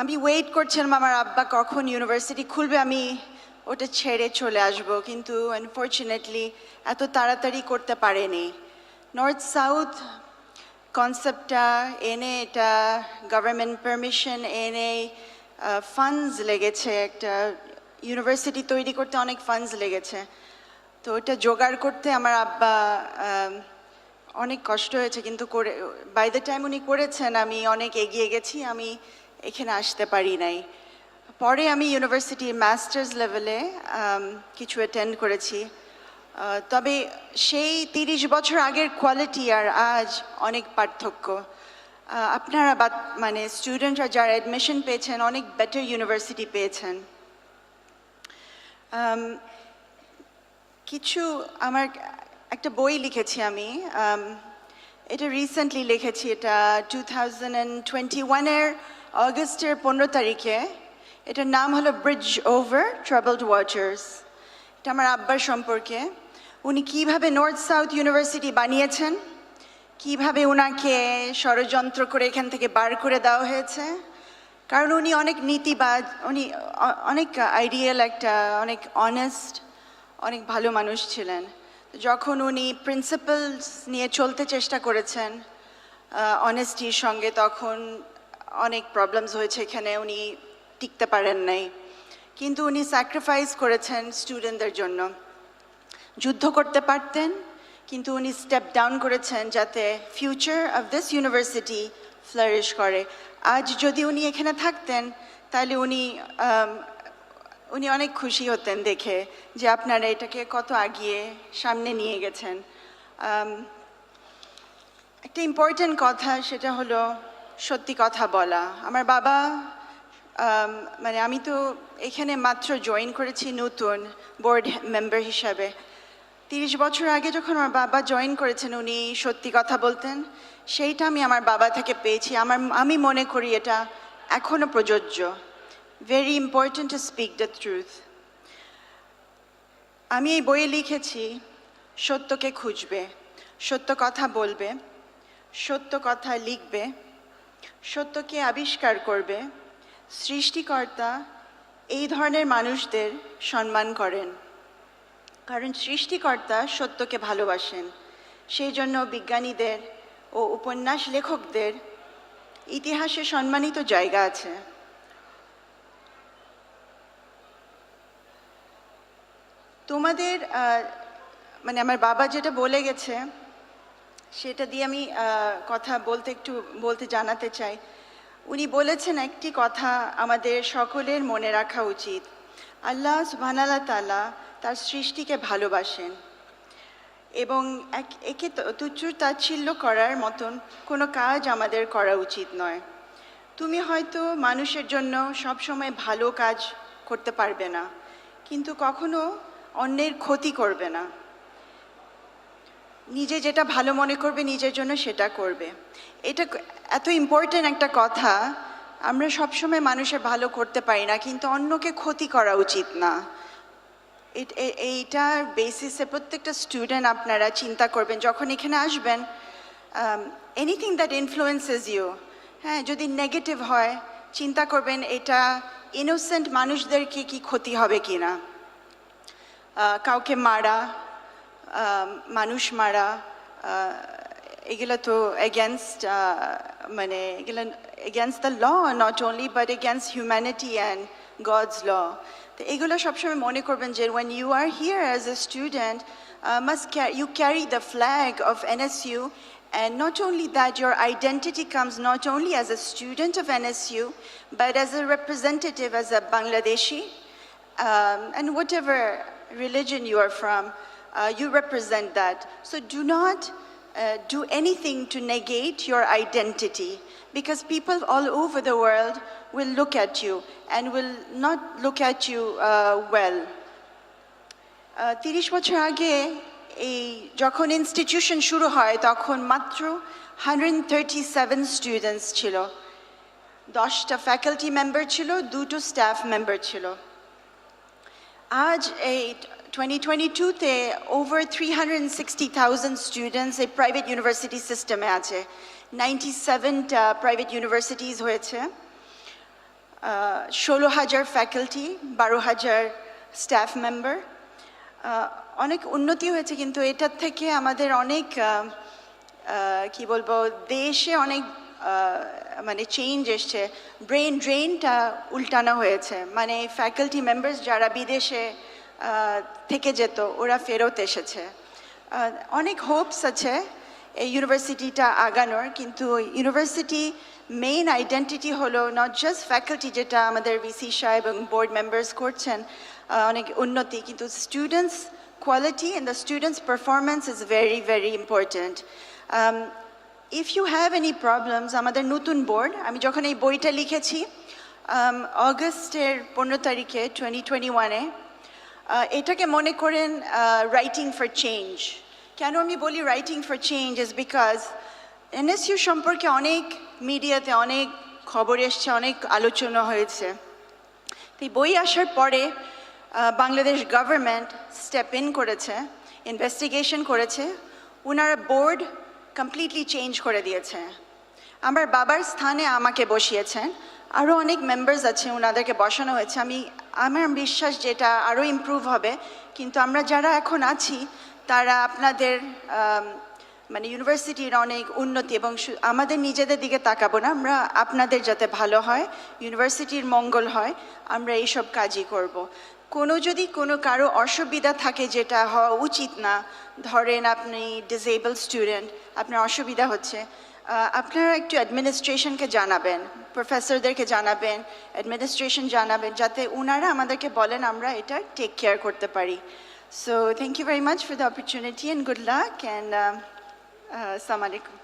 আমি ওয়েট করছিলাম আমার আব্বা কখন ইউনিভার্সিটি খুলবে, আমি ওটা ছেড়ে চলে আসব, কিন্তু আনফর্চুনেটলি এত তাড়াতাড়ি করতে পারেনি। নর্থ সাউথ কনসেপ্টটা এনে, এটা গভর্নমেন্ট পারমিশন এনে, ফান্ডস লেগেছে, একটা ইউনিভার্সিটি তৈরি করতে অনেক ফান্ডস লেগেছে। তো ওটা জোগাড় করতে আমার আব্বা অনেক কষ্ট হয়েছে, কিন্তু বাই দ্য টাইম উনি করেছেন আমি অনেক এগিয়ে গেছি, আমি এখানে আসতে পারি নাই। পরে আমি ইউনিভার্সিটির মাস্টার্স লেভেলে কিছু অ্যাটেন্ড করেছি। তবে সেই 30 বছর আগের কোয়ালিটি আর আজ অনেক পার্থক্য। আপনারা মানে স্টুডেন্টরা যারা অ্যাডমিশন পেয়েছেন অনেক বেটার ইউনিভার্সিটি পেয়েছেন। কিছু আমার একটা বই লিখেছি আমি, এটা রিসেন্টলি লিখেছি, এটা 2021-এর অগস্টের 15 তারিখে। এটার নাম হলো ব্রিজ ওভার ট্রাবলড ওয়াটার্স। এটা আমার আব্বার সম্পর্কে, উনি কিভাবে নর্থ সাউথ ইউনিভার্সিটি বানিয়েছেন, কিভাবে ওনাকে ষড়যন্ত্র করে এখান থেকে বার করে দেওয়া হয়েছে। কারণ উনি অনেক নীতিবাদ, উনি অনেক আইডিয়াল, একটা অনেক অনেস্ট, অনেক ভালো মানুষ ছিলেন। যখন উনি প্রিন্সিপালস নিয়ে চলতে চেষ্টা করেছেন অনেস্টির সঙ্গে, তখন অনেক প্রবলেমস হয়েছে এখানে, উনি টিকতে পারেন নাই। কিন্তু উনি স্যাক্রিফাইস করেছেন স্টুডেন্টদের জন্য। যুদ্ধ করতে পারতেন, কিন্তু উনি স্টেপ ডাউন করেছেন যাতে future of this university flourish করে। আজ যদি উনি এখানে থাকতেন তাহলে উনি অনেক খুশি হতেন দেখে যে আপনারা এটাকে কত আগিয়ে সামনে নিয়ে গেছেন। একটা ইম্পর্ট্যান্ট কথা, সেটা হলো সত্যি কথা বলা। আমার বাবা, মানে আমি তো এখানে মাত্র জয়েন করেছি নতুন বোর্ড মেম্বার হিসাবে। 30 বছর আগে যখন আমার বাবা জয়েন করেছেন, উনি সত্যি কথা বলতেন, সেইটা আমি আমার বাবা থেকে পেয়েছি। আমি মনে করি এটা এখনো প্রযোজ্য। Very important to speak the truth. আমি এই বইয়ে লিখেছি, সত্যকে খুঁজবে, সত্য কথা বলবে, সত্য কথা লিখবে, সত্যকে আবিষ্কার করবে। সৃষ্টিকর্তা এই ধরনের মানুষদের সম্মান করেন, কারণ সৃষ্টিকর্তা সত্যকে ভালোবাসেন। সেই জন্য বিজ্ঞানীদের ও উপন্যাস লেখকদের ইতিহাসে সম্মানিত জায়গা আছে। তোমাদের মানে আমার বাবা যেটা বলে গেছে সেটা দিয়ে আমি কথা বলতে জানাতে চাই। উনি বলেছেন একটি কথা আমাদের সকলের মনে রাখা উচিত, আল্লাহ সুবহানাহু তাআলা তার সৃষ্টিকে ভালোবাসেন এবং একে তুচ্ছ তাচ্ছিল্য করার মতন কোনো কাজ আমাদের করা উচিত নয়। তুমি হয়তো মানুষের জন্য সবসময় ভালো কাজ করতে পারবে না, কিন্তু কখনো অন্যের ক্ষতি করবে না। নিজে যেটা ভালো মনে করবে নিজের জন্য সেটা করবে। এটা এত ইম্পর্ট্যান্ট একটা কথা। আমরা সবসময় মানুষের ভালো করতে পারি না, কিন্তু অন্যকে ক্ষতি করা উচিত না। এইটার বেসিসে প্রত্যেকটা স্টুডেন্ট আপনারা চিন্তা করবেন যখন এখানে আসবেন। এনিথিং দ্যাট ইনফ্লুয়েন্সেস ইউ, হ্যাঁ, যদি নেগেটিভ হয় চিন্তা করবেন এটা ইনোসেন্ট মানুষদেরকে কি ক্ষতি হবে কি না। কাউকে মারা, মানুষ মারা, এগুলো তো এগেনস্ট, মানে এগুলো against the law, not only but against humanity and God's law. তো এগুলো সবসময় মনে করবেন যে when you are here as a student, you carry the flag of NSU, and not only that, your identity comes not only as a student of NSU but as a representative, as a Bangladeshi, and whatever religion you are from. You represent that. So do not do anything to negate your identity, because people all over the world will look at you and will not look at you well. 30 বছর আগে এই যখন institution শুরু হয় তখন মাত্র 137 students ছিল, 10টা ফ্যাকাল্টি মেম্বার ছিল, 2টো স্টাফ মেম্বার ছিল। আজ এই 2022-তে over 360,000 স্টুডেন্টস এই প্রাইভেট ইউনিভার্সিটি সিস্টেমে আছে। 97টা প্রাইভেট ইউনিভার্সিটিজ হয়েছে, 16,000 ফ্যাকাল্টি, 12,000 স্টাফ মেম্বার। অনেক উন্নতি হয়েছে, কিন্তু এটার থেকে আমাদের অনেক কি বলবো, দেশে অনেক মানে চেঞ্জ এসছে। ব্রেন ড্রেনটা উল্টানো হয়েছে, মানে ফ্যাকাল্টি মেম্বার্স যারা বিদেশে থেকে যেত ওরা ফেরত এসেছে। অনেক হোপস আছে এই ইউনিভার্সিটিটা আগানোর, কিন্তু ইউনিভার্সিটি মেইন আইডেন্টিটি হলো নট জাস্ট ফ্যাকাল্টি, যেটা আমাদের ভিসি সাহেব এবং বোর্ড মেম্বার্স করছেন অনেক উন্নতি, কিন্তু students quality and the students' performance is very, very important. If you have any problems, আমাদের নতুন বোর্ড, আমি যখন এই বইটা লিখেছি অগস্টের 15 তারিখে 2021-এ, এটাকে মনে করেন রাইটিং ফর চেঞ্জ। কেন আমি বলি writing for change is because NSU সম্পর্কে অনেক মিডিয়াতে অনেক খবর এসছে, অনেক আলোচনা হয়েছে। এই বই আসার পরে বাংলাদেশ গভর্নমেন্ট স্টেপ ইন করেছে, ইনভেস্টিগেশন করেছে, ওনারা বোর্ড কমপ্লিটলি চেঞ্জ করে দিয়েছে। আমার বাবার স্থানে আমাকে বসিয়েছেন, আরও অনেক মেম্বার্স আছে ওনাদেরকে বসানো হয়েছে। আমার বিশ্বাস যেটা আরও ইমপ্রুভ হবে, কিন্তু আমরা যারা এখন আছি তারা আপনাদের মানে ইউনিভার্সিটির অনেক উন্নতি, এবং আমাদের নিজেদের দিকে তাকাবো না, আমরা আপনাদের যাতে ভালো হয়, ইউনিভার্সিটির মঙ্গল হয়, আমরা এইসব কাজই করব। যদি কোনো কারো অসুবিধা থাকে যেটা হওয়া উচিত না, ধরেন আপনি ডিসেবল স্টুডেন্ট, আপনার অসুবিধা হচ্ছে, আপনারা একটু অ্যাডমিনিস্ট্রেশনকে জানাবেন, প্রফেসরদেরকে জানাবেন, অ্যাডমিনিস্ট্রেশন জানাবেন, যাতে ওনারা আমাদেরকে বলেন আমরা এটা টেক কেয়ার করতে পারি। So thank you very much for the opportunity and good luck and আসসালামু আলাইকুম।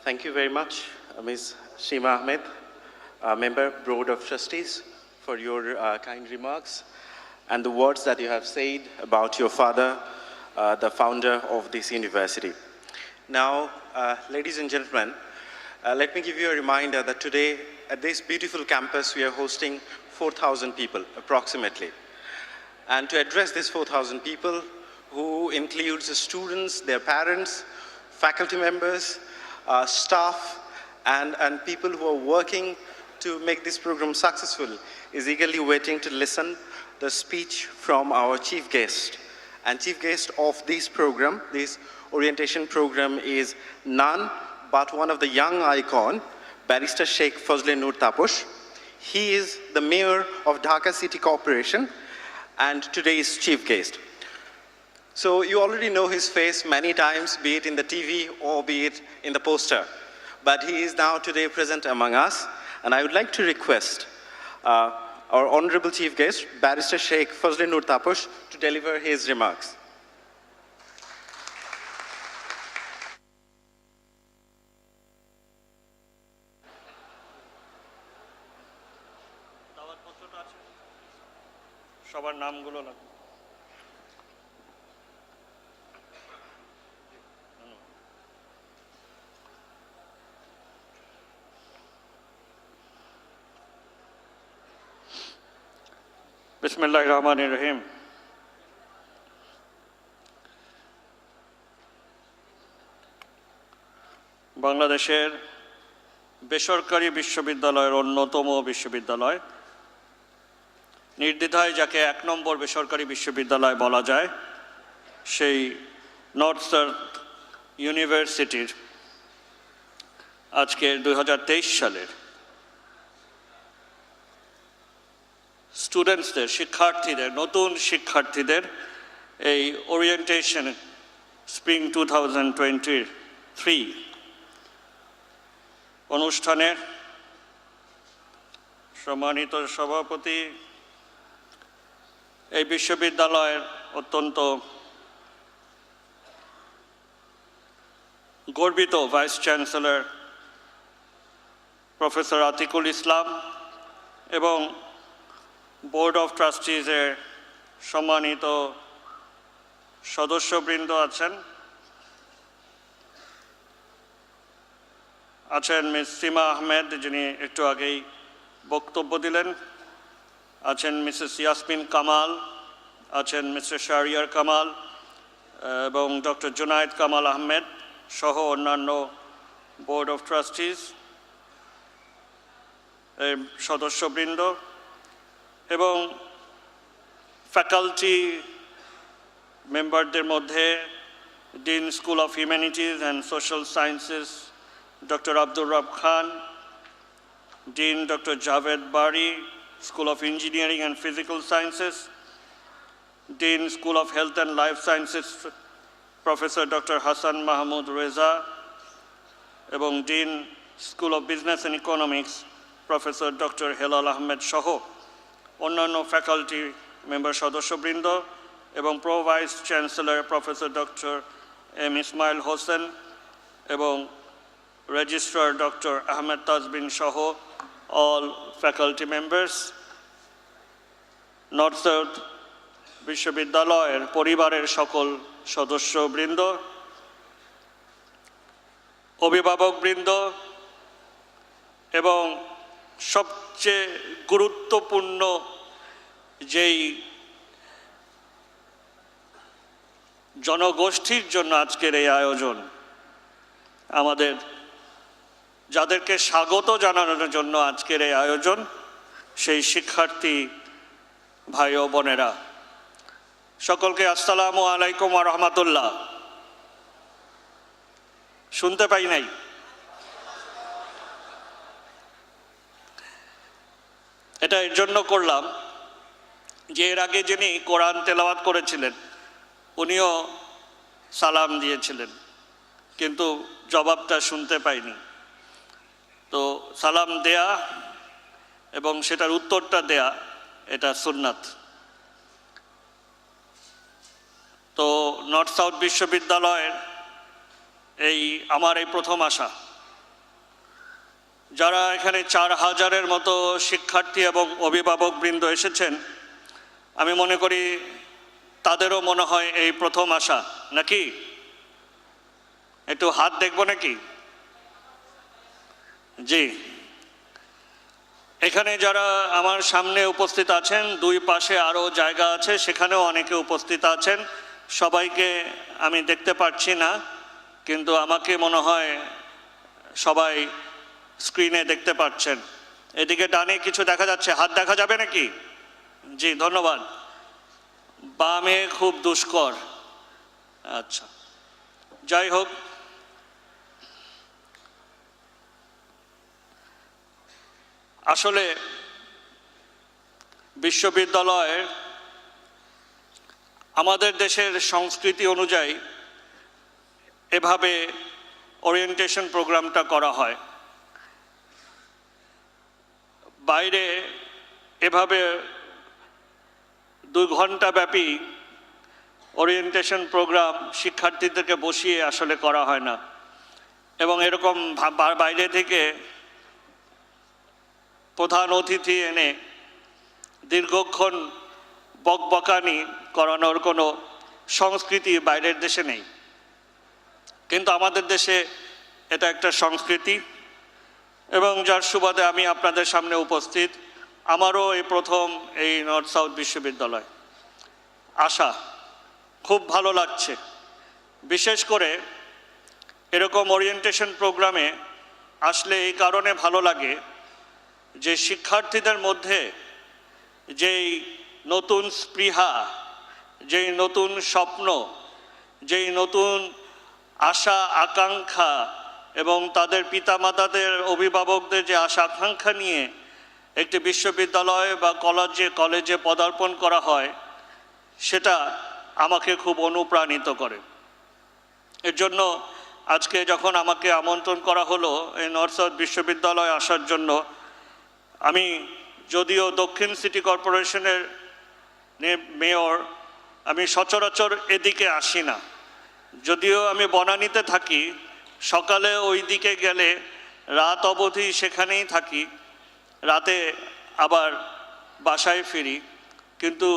Thank you very much, Ms. Shima Ahmed, Member, Board of Trustees, for your kind remarks and the words that you have said about your father, the founder of this university. Now, ladies and gentlemen, let me give you a reminder that today at this beautiful campus we are hosting 4,000 people approximately. And to address these 4,000 people, who includes the students, their parents, faculty members, staff, and people who are working to make this program successful, is eagerly waiting to listen the speech from our chief guest. And chief guest of this program, this orientation program, is none but one of the young icon, Barrister Sheikh Fazle Noor Taposh. He is the mayor of Dhaka City Corporation and today's chief guest. So you already know his face many times, be it in the TV or be it in the poster. But he is now today present among us, and I would like to request our honorable chief guest, Barrister Sheikh Fazle Noor Taposh, to deliver his remarks. সবার নামগুলো লাগবে। বিসমিল্লাহির রহমানির রহিম। বাংলাদেশের বেসরকারি বিশ্ববিদ্যালয়ের অন্যতম বিশ্ববিদ্যালয়, নির্দ্বিধায় যাকে 1 নম্বর বেসরকারি বিশ্ববিদ্যালয় বলা যায়, সেই নর্থ সাউথ ইউনিভার্সিটির আজকের 2023 সালের স্টুডেন্টসদের, শিক্ষার্থীদের, নতুন শিক্ষার্থীদের এই ওরিয়েন্টেশন স্প্রিং 2023 অনুষ্ঠানের সম্মানিত সভাপতি, এই বিশ্ববিদ্যালয়ের অত্যন্ত গর্বিত ভাইস চ্যান্সেলর প্রফেসর আতিকুল ইসলাম এবং বোর্ড অফ ট্রাস্টিজের সম্মানিত সদস্যবৃন্দ আছেন মিস সিমা আহমেদ, যিনি একটু আগেই বক্তব্য দিলেন, আছেন মিসেস ইয়াসমিন কামাল, আছেন মিস্টার শাহরিয়ার কামাল এবং ডক্টর জুনায়েদ কামাল আহমেদ সহ অন্যান্য বোর্ড অফ ট্রাস্টিজ সদস্যবৃন্দ এবং ফ্যাকাল্টি মেম্বারদের মধ্যে dean school of humanities and social sciences doctor Abdur Rob Khan, dean doctor Javed Bari, school of engineering and physical sciences, dean school of health and life sciences professor doctor Hasan Mahmud Reza এবং dean school of business and economics professor doctor Helal Ahmed সহ অন্যান্য faculty member সদস্যবৃন্দ এবং pro vice chancellor professor doctor M Ismail Hossain এবং registrar doctor Ahmed Tajbin সহ all faculty members, north south বিশ্ববিদ্যালয়ের পরিবারের সকল সদস্যবৃন্দ, অভিভাবকবৃন্দ এবং সবচেয়ে গুরুত্বপূর্ণ যেই জনগোষ্ঠীর জন্য আজকের এই আয়োজন, আমাদের যাদেরকে স্বাগত জানানোর জন্য আজকের এই আয়োজন, সেই শিক্ষার্থী ভাই ও বোনেরা, সকলকে আসসালামু আলাইকুম ওয়া রাহমাতুল্লাহ। শুনতে পাই নাই? এটা এর জন্য করলাম যে এর আগে যিনি কোরআন তেলাওয়াত করেছিলেন উনিও সালাম দিয়েছিলেন, কিন্তু জবাবটা শুনতে পাইনি। তো সালাম দেয়া এবং সেটার উত্তরটা দেয়া এটা সুন্নাত। তো নর্থ সাউথ বিশ্ববিদ্যালয়ের আমার এই প্রথম আসা, যারা এখানে 4000-এর মতো শিক্ষার্থী এবং অভিভাবকবৃন্দ এসেছেন, আমি মনে করি তাদেরও মনে হয় এই প্রথম আসা, নাকি? একটু হাত দেখব নাকি? জি, এখানে যারা আমার সামনে উপস্থিত আছেন, দুই পাশে আরও জায়গা আছে, সেখানেও অনেকে উপস্থিত আছেন। সবাইকে আমি দেখতে পাচ্ছি না, কিন্তু আমাকে মনে হয় সবাই স্ক্রিনে দেখতে পাচ্ছেন। এদিকে ডানে কিছু দেখা যাচ্ছে, হাত দেখা যাবে নাকি? জি, ধন্যবাদ। বামে খুব দুষ্কর। আচ্ছা, যাই হোক, আসলে বিশ্ববিদ্যালয়ের আমাদের দেশের সংস্কৃতি অনুযায়ী এভাবে ওরিয়েন্টেশন প্রোগ্রামটা করা হয়। বাইরে এভাবে 2 ঘন্টা ব্যাপী ওরিয়েন্টেশন প্রোগ্রাম শিক্ষার্থীদেরকে বসিয়ে আসলে করা হয় না, এবং এরকম বাইরে থেকে প্রধান অতিথি এনে দীর্ঘক্ষণ বকবকানি করানোর কোনো সংস্কৃতি বাইরের দেশে নেই, কিন্তু আমাদের দেশে এটা একটা সংস্কৃতি, এবং যার সুবাদে আমি আপনাদের সামনে উপস্থিত। আমারও এই প্রথম এই নর্থ সাউথ বিশ্ববিদ্যালয় আসা, খুব ভালো লাগছে। বিশেষ করে এরকম ওরিয়েন্টেশন প্রোগ্রামে আসলে এই কারণে ভালো লাগে যে শিক্ষার্থীদের মধ্যে যেই নতুন স্পৃহা, যেই নতুন স্বপ্ন, যেই নতুন আশা আকাঙ্ক্ষা এবং তাদের পিতামাতাদের অভিভাবকদের যে আশা আকাঙ্ক্ষা নিয়ে একটি বিশ্ববিদ্যালয় বা কলেজে পদার্পণ করা হয়, সেটা আমাকে খুব অনুপ্রাণিত করে। এর জন্য আজকে যখন আমাকে আমন্ত্রণ করা হলো এই নর্থ সাউথ বিশ্ববিদ্যালয়ে আসার জন্য, আমি যদিও দক্ষিণ সিটি কর্পোরেশনের মেয়র, আমি সচরাচর এদিকে আসি না। যদিও আমি বনানীতে থাকি, সকালে ওই দিকে গেলে রাত অবধি সেখানেই থাকি, রাতে আবার বাসায় ফিরি, কিন্তু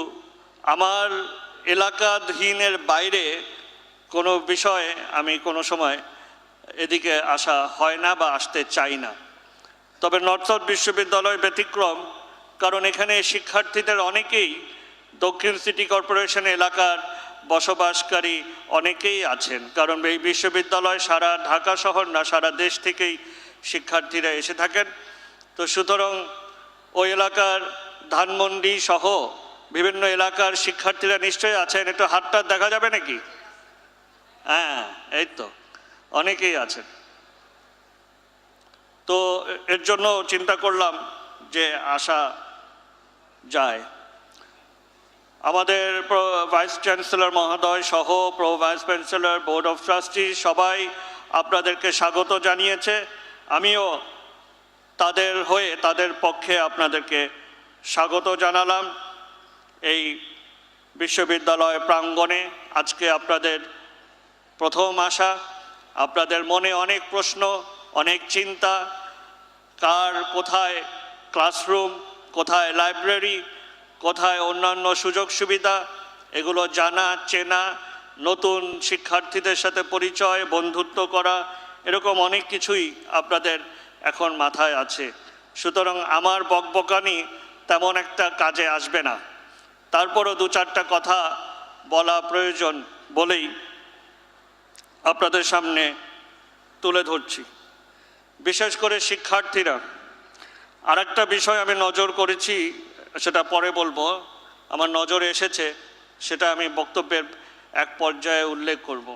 আমার এলাকাধীনের বাইরে কোনো বিষয়ে আমি কোনো সময় এদিকে আসা হয় না বা আসতে চাই না। তবে নর্থ সাউথ বিশ্ববিদ্যালয় ব্যতিক্রম, কারণ এখানে শিক্ষার্থীদের অনেকেই দক্ষিণ সিটি কর্পোরেশন এলাকার বসবাসকারী অনেকেই আছেন, কারণ এই বিশ্ববিদ্যালয় সারা ঢাকা শহর না, সারা দেশ থেকেই শিক্ষার্থীরা এসে থাকেন। তো সুতরাং ওই এলাকার ধানমন্ডি সহ বিভিন্ন এলাকার শিক্ষার্থীরা নিশ্চয়ই আছেন। একটু হাতটা দেখা যাবে নাকি? হ্যাঁ, এই তো অনেকেই আছেন। তো এর জন্য চিন্তা করলাম যে আসা যায়। আমাদের ভাইস চ্যান্সেলর মহোদয় সহ vice chancellor, board of trustee সবাই আপনাদেরকে স্বাগত জানিয়েছে। আমিও তাদের হয়ে, তাদের পক্ষে আপনাদেরকে স্বাগত জানালাম এই বিশ্ববিদ্যালয় প্রাঙ্গণে। আজকে আপনাদের প্রথম আসা, আপনাদের মনে অনেক প্রশ্ন, অনেক চিন্তা, কার কোথায় ক্লাসরুম, কোথায় লাইব্রেরি, কোথায় অন্যান্য সুযোগ সুবিধা, এগুলো জানা, চেনা, নতুন শিক্ষার্থীদের সাথে পরিচয়, বন্ধুত্ব করা, এরকম অনেক কিছুই আপনাদের এখন মাথায় আছে। সুতরাং আমার বকবকানি তেমন একটা কাজে আসবে না, তারপরও দু চারটা কথা বলা প্রয়োজন বলেই আপনাদের সামনে তুলে ধরছি। বিশেষ করে শিক্ষার্থীরা, আর একটা বিষয় আমি নজর করেছি, সেটা পরে বলবো, আমার নজরে এসেছে, সেটা আমি বক্তব্যের এক পর্যায়ে উল্লেখ করব।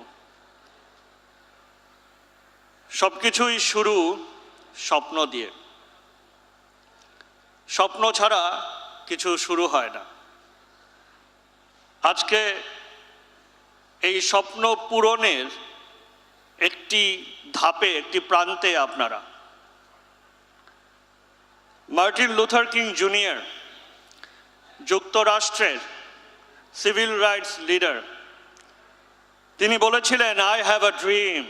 সব কিছুই শুরু স্বপ্ন দিয়ে। স্বপ্ন ছাড়া কিছু শুরু হয় না। আজকে এই স্বপ্ন পূরণের একটি ধাপে, একটি প্রান্তে আপনারা। মার্টিন লুথার কিং জুনিয়র, যুক্তরাষ্ট্রের সিভিল রাইটস লিডার, তিনি বলেছিলেন, আই হ্যাভ আ ড্রিম।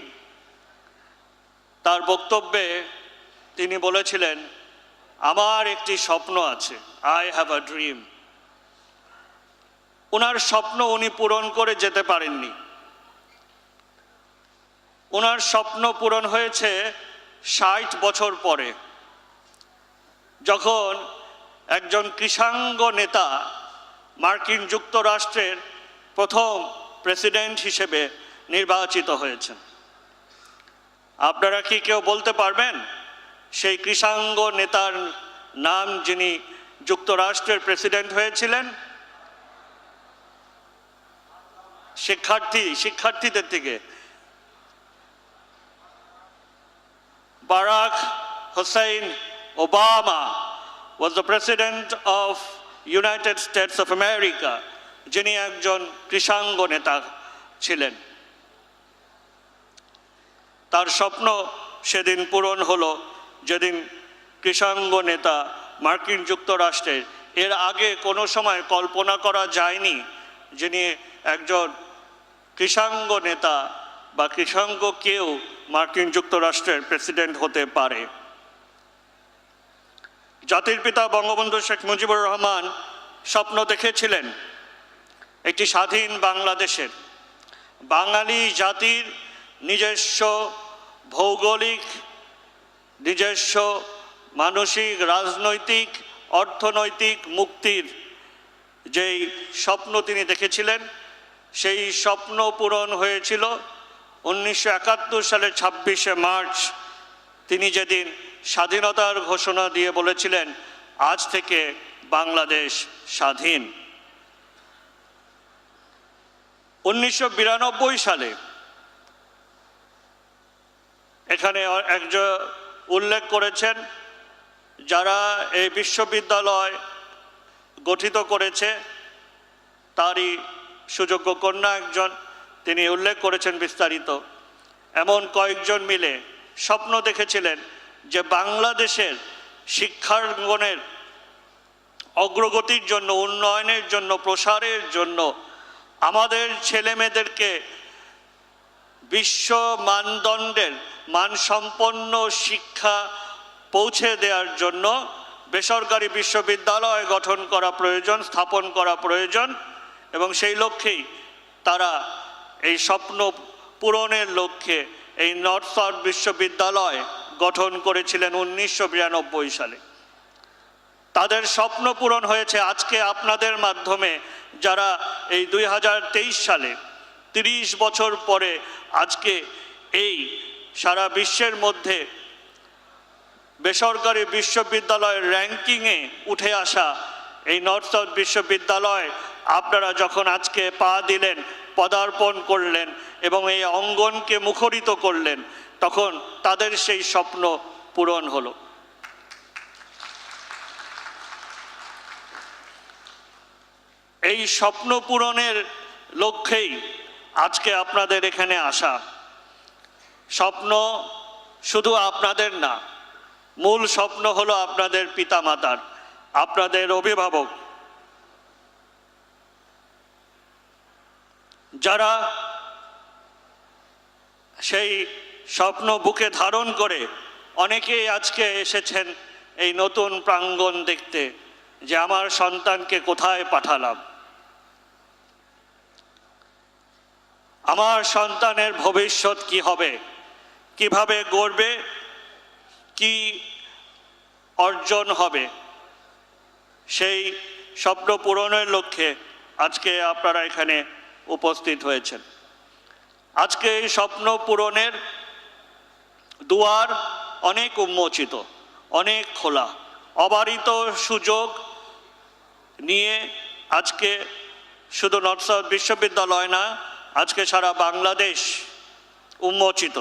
তার বক্তব্যে তিনি বলেছিলেন, আমার একটি স্বপ্ন আছে, আই হ্যাভ আ ড্রিম। ওনার স্বপ্ন উনি পূরণ করে যেতে পারেননি। ওনার স্বপ্ন পূরণ হয়েছে 60 বছর পরে, যখন একজন কৃষাঙ্গ নেতা মার্কিন যুক্তরাষ্ট্রের প্রথম প্রেসিডেন্ট হিসেবে নির্বাচিত হয়েছেন। আপনারা কি কেউ বলতে পারবেন সেই কৃষাঙ্গ নেতার নাম, যিনি যুক্তরাষ্ট্রের প্রেসিডেন্ট হয়েছিলেন? শিক্ষার্থীদের থেকে Barack Hussein Obama was the president of United States of America, যিনি একজন কৃষাঙ্গ নেতা ছিলেন। তার স্বপ্ন সেদিন পূরণ হলো, যেদিন কৃষাঙ্গ নেতা মার্কিন যুক্তরাষ্ট্রের, এর আগে কোনো সময় কল্পনা করা যায়নি যিনি একজন কৃষাঙ্গ নেতা বা কৃষাঙ্গ কেউ মার্কিন যুক্তরাষ্ট্রের প্রেসিডেন্ট হতে পারে। জাতির পিতা বঙ্গবন্ধু শেখ মুজিবুর রহমান স্বপ্ন দেখেছিলেন একটি স্বাধীন বাংলাদেশের। বাঙালি জাতির নিজস্ব ভৌগোলিক, নিজস্ব মানসিক, রাজনৈতিক, অর্থনৈতিক মুক্তির যেই স্বপ্ন তিনি দেখেছিলেন, সেই স্বপ্ন পূরণ হয়েছিল 1971 সালের 26শে মার্চ। তিনি যেদিন স্বাধীনতার ঘোষণা দিয়ে বলেছিলেন, আজ থেকে বাংলাদেশ স্বাধীন। 1992 সালে এখানে একজন উল্লেখ করেছেন, যারা এই বিশ্ববিদ্যালয় গঠিত করেছে তারই সুযোগ্য কন্যা একজন, তিনি উল্লেখ করেছেন বিস্তারিত। এমন কয়েকজন মিলে স্বপ্ন দেখেছিলেন যে বাংলাদেশের শিক্ষাঙ্গনের অগ্রগতির জন্য, উন্নয়নের জন্য, প্রসারের জন্য, আমাদের ছেলেমেয়েদেরকে বিশ্ব মানদণ্ডের মানসম্পন্ন শিক্ষা পৌঁছে দেওয়ার জন্য বেসরকারি বিশ্ববিদ্যালয় গঠন করা প্রয়োজন, স্থাপন করা প্রয়োজন, এবং সেই লক্ষ্যেই তারা এই স্বপ্ন পূরণের লক্ষ্যে এই নর্থ সাউথ বিশ্ববিদ্যালয় গঠন করেছিলেন 1992 সালে। তাদের স্বপ্ন পূরণ হয়েছে আজকে আপনাদের মাধ্যমে, যারা এই 2023 সালে 30 বছর পরে আজকে এই সারা বিশ্বের মধ্যে বেসরকারি বিশ্ববিদ্যালয়ের র্যাঙ্কিংয়ে উঠে আসা এই নর্থ সাউথ বিশ্ববিদ্যালয় আপনারা যখন আজকে পা দিলেন, পদার্পণ করলেন এবং এই অঙ্গনকে মুখরিত করলেন, তখন তাদের সেই স্বপ্ন পূরণ হলো। এই স্বপ্ন পূরণের লক্ষ্যেই আজকে আপনাদের এখানে আসা। স্বপ্ন শুধু আপনাদের না, মূল স্বপ্ন হলো আপনাদের পিতামাতার, আপনাদের অভিভাবক, যারা সেই স্বপ্ন বুকে ধারণ করে অনেকেই আজকে এসেছেন এই নতুন প্রাঙ্গণ দেখতে, যে আমার সন্তানকে কোথায় পাঠালাম, আমার সন্তানের ভবিষ্যৎ কি হবে, কিভাবে গড়বে, কি অর্জন হবে। সেই স্বপ্ন পূরণের লক্ষ্যে আজকে আপনারা এখানে উপস্থিত হয়েছেন। আজকে এই স্বপ্ন পূরণের দুয়ার অনেক উন্মোচিত, অনেক খোলা, অবারিত সুযোগ নিয়ে আজকে শুধু নর্থ সাউথ বিশ্ববিদ্যালয় না, আজকে সারা বাংলাদেশ উন্মোচিত।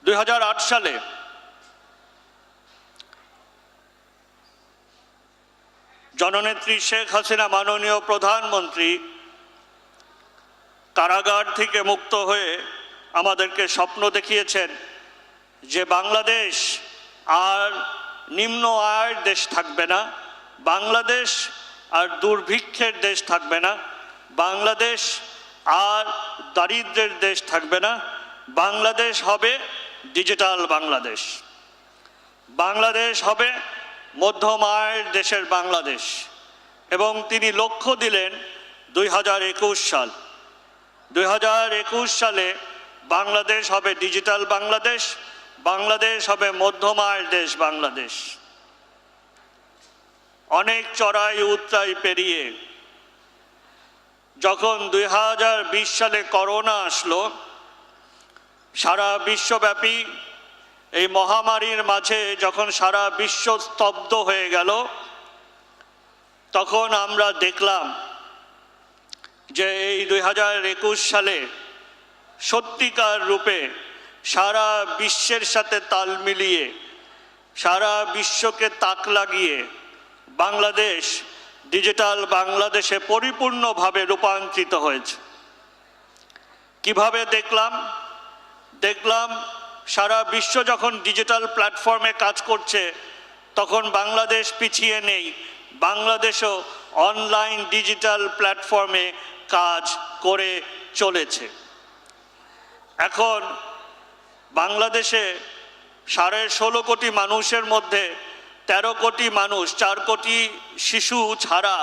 2008 সালে জননেত্রী শেখ হাসিনা মাননীয় প্রধানমন্ত্রী কারাগার থেকে মুক্ত হয়ে আমাদেরকে স্বপ্ন দেখিয়েছেন যে বাংলাদেশ আর নিম্ন আয়ের দেশ থাকবে না, বাংলাদেশ আর দুর্ভিক্ষের দেশ থাকবে না, বাংলাদেশ আর দারিদ্র্যের দেশ থাকবে না, বাংলাদেশ হবে ডিজিটাল বাংলাদেশ, বাংলাদেশ হবে মধ্যম আয়ের দেশের বাংলাদেশ। এবং তিনি লক্ষ্য দিলেন 2021 সাল, 2021 সালে বাংলাদেশ হবে ডিজিটাল বাংলাদেশ, বাংলাদেশ হবে মধ্যম আয়ের দেশ বাংলাদেশ। অনেক চড়াই উতরাই পেরিয়ে যখন 2020 সালে করোনা আসলো, সারা বিশ্বব্যাপী এই মহামারীর মাঝে যখন সারা বিশ্ব স্তব্ধ হয়ে গেল, তখন আমরা দেখলাম যে এই 2021 সালে সত্যিকার রূপে সারা বিশ্বের সাথে তাল মিলিয়ে, সারা বিশ্বকে তাক লাগিয়ে বাংলাদেশ ডিজিটাল বাংলাদেশে পরিপূর্ণভাবে রূপান্তরিত হয়েছে। কিভাবে দেখলাম সারা বিশ্ব যখন ডিজিটাল প্ল্যাটফর্মে কাজ করছে, তখন বাংলাদেশ পিছিয়ে নেই, বাংলাদেশও অনলাইন ডিজিটাল প্ল্যাটফর্মে কাজ করে চলেছে। এখন বাংলাদেশে 16.5 কোটি মানুষের মধ্যে 13 কোটি মানুষ, 4 কোটি শিশু ছাড়া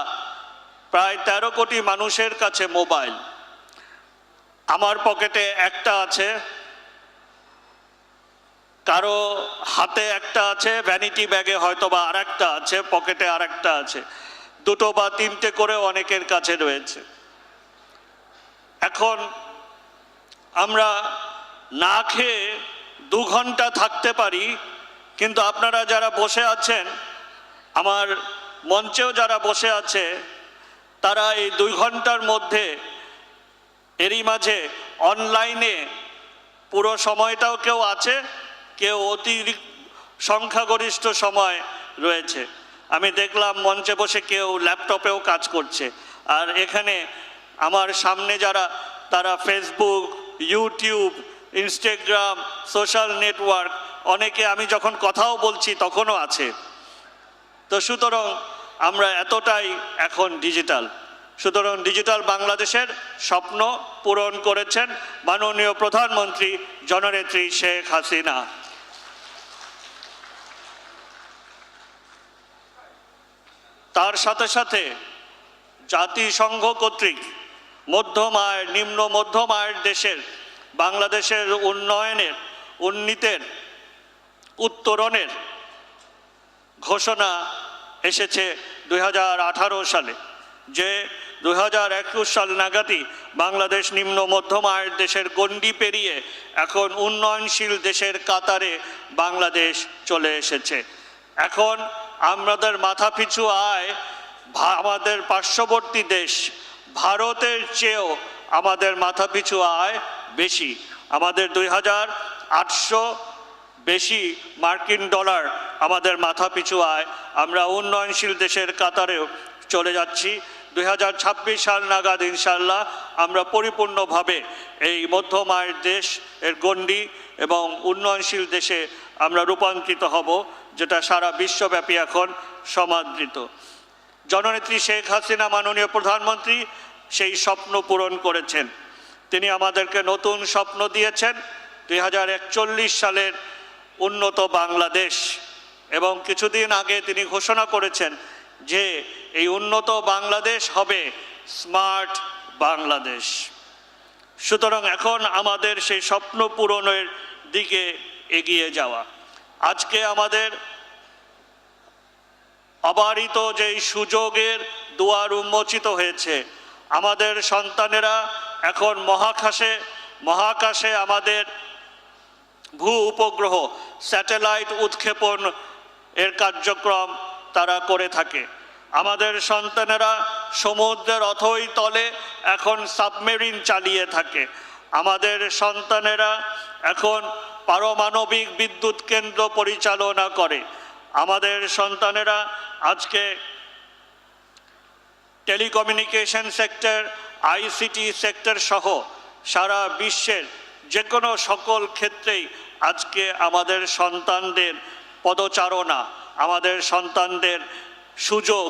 প্রায় 13 কোটি মানুষের কাছে মোবাইল। আমার পকেটে একটা আছে, কারো হাতে একটা আছে, ভ্যানিটি ব্যাগে হয়তো বা আরেকটা আছে, পকেটে আরেকটা আছে, 2 বা 3টে করে অনেকের কাছে রয়েছে। এখন আমরা না খেয়ে 2 ঘন্টা থাকতে পারি, কিন্তু আপনারা যারা বসে আছেন, আমার মঞ্চেও যারা বসে আছে, তারা এই 2 ঘন্টার মধ্যে এরই মাঝে অনলাইনে পুরো সময়টাও কেউ আছে, কেউ অতিরিক্ত সংখ্যাগরিষ্ঠ সময় রয়েছে। আমি দেখলাম মঞ্চে বসে কেউ ল্যাপটপেও কাজ করছে, আর এখানে আমার সামনে যারা, তারা Facebook, YouTube, Instagram, social network, অনেকে আমি যখন কথাও বলছি তখনও আছে। তো সুতরাং আমরা এতটাই এখন ডিজিটাল, সুতরাং ডিজিটাল বাংলাদেশের স্বপ্ন পূরণ করেছেন মাননীয় প্রধানমন্ত্রী জননেত্রী শেখ হাসিনা। তার সাথে সাথে জাতিসংঘ কর্তৃক মধ্যম আয়ের নিম্ন মধ্যম আয়ের দেশের বাংলাদেশের উন্নয়নের উন্নীতের উত্তরণের ঘোষণা এসেছে 2018 সালে, যে 2021 সাল নাগাদই বাংলাদেশ নিম্ন মধ্যম আয়ের দেশের গণ্ডি পেরিয়ে এখন উন্নয়নশীল দেশের কাতারে বাংলাদেশ চলে এসেছে। এখন আমাদের মাথাপিছু আয় আমাদের পার্শ্ববর্তী দেশ ভারতের চেয়েও আমাদের মাথাপিছু আয় বেশি। আমাদের 2800 বেশি মার্কিন ডলার আমাদের মাথাপিছু আয়। আমরা উন্নয়নশীল দেশের কাতারেও চলে যাচ্ছি। 2026 সাল নাগাদ ইনশাল্লাহ আমরা পরিপূর্ণভাবে এই মধ্যম আয়ের দেশ এর গণ্ডি এবং উন্নয়নশীল দেশে আমরা রূপান্তরিত হব, যেটা সারা বিশ্বব্যাপী এখন সমাদৃত। জননেত্রী শেখ হাসিনা মাননীয় প্রধানমন্ত্রী সেই স্বপ্ন পূরণ করেছেন। তিনি আমাদেরকে নতুন স্বপ্ন দিয়েছেন 2041 সালের উন্নত বাংলাদেশ, এবং কিছুদিন আগে তিনি ঘোষণা করেছেন যে এই উন্নত বাংলাদেশ হবে স্মার্ট বাংলাদেশ। সুতরাং এখন আমাদের সেই স্বপ্ন পূরণের দিকে এগিয়ে যাওয়া। আজকে আমাদের অবারিত যেই সুযোগের দুয়ার উন্মোচিত হয়েছে, আমাদের সন্তানেরা এখন মহাকাশে আমাদের ভূ উপগ্রহ স্যাটেলাইট উৎক্ষেপণ এর কার্যক্রম তারা করে থাকে। আমাদের সন্তানেরা সমুদ্রের অথই তলে এখন সাবমেরিন চালিয়ে থাকে। আমাদের সন্তানেরা এখন পারমাণবিক বিদ্যুৎ কেন্দ্র পরিচালনা করে। আমাদের সন্তানেরা আজকে টেলিকমিউনিকেশন সেক্টর, আইসিটি সেক্টর সহ সারা বিশ্বের যে কোনো সকল ক্ষেত্রেই আজকে আমাদের সন্তানদের পদচারণা, আমাদের সন্তানদের সুযোগ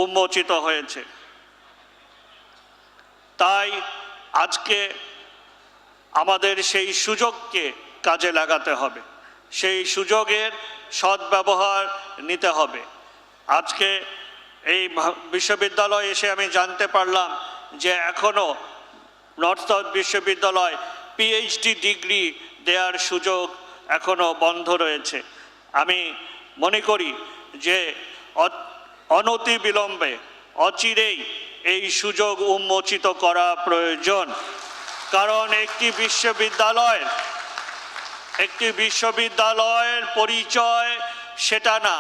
উন্মোচিত হয়েছে। তাই আজকে আমাদের সেই সুযোগকে কাজে লাগাতে হবে, সেই সুযোগের সদ্ব্যবহার নিতে হবে। আজকে এই বিশ্ববিদ্যালয়ে এসে আমি জানতে পারলাম যে এখনও নর্থ সাউথ বিশ্ববিদ্যালয় পিএইচডি ডিগ্রি দেওয়ার সুযোগ এখনও বন্ধ রয়েছে। আমি মনে করি যে অনতিবিলম্বে অচিরেই এই সুযোগ উন্মোচিত করা প্রয়োজন। কারণ একটি বিশ্ববিদ্যালয়ের পরিচয় সেটা না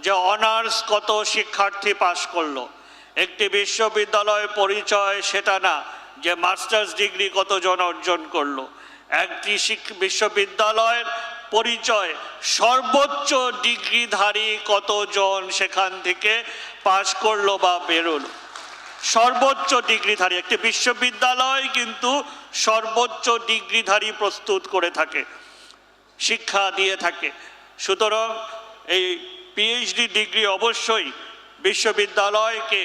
যে অনার্স কত শিক্ষার্থী পাশ করলো। একটি বিশ্ববিদ্যালয়ের পরিচয় সেটা না যে মাস্টার্স ডিগ্রি কতজন অর্জন করলো। একটি বিশ্ববিদ্যালয়ের পরিচয় সর্বোচ্চ ডিগ্রিধারী কতজন সেখান থেকে পাশ করলো বা বেরোলো। সর্বোচ্চ ডিগ্রিধারী একটি বিশ্ববিদ্যালয় কিন্তু সর্বোচ্চ ডিগ্রিধারী প্রস্তুত করে থাকে, শিক্ষা দিয়ে থাকে। সুতরাং এই পিএইচডি ডিগ্রি অবশ্যই বিশ্ববিদ্যালয়কে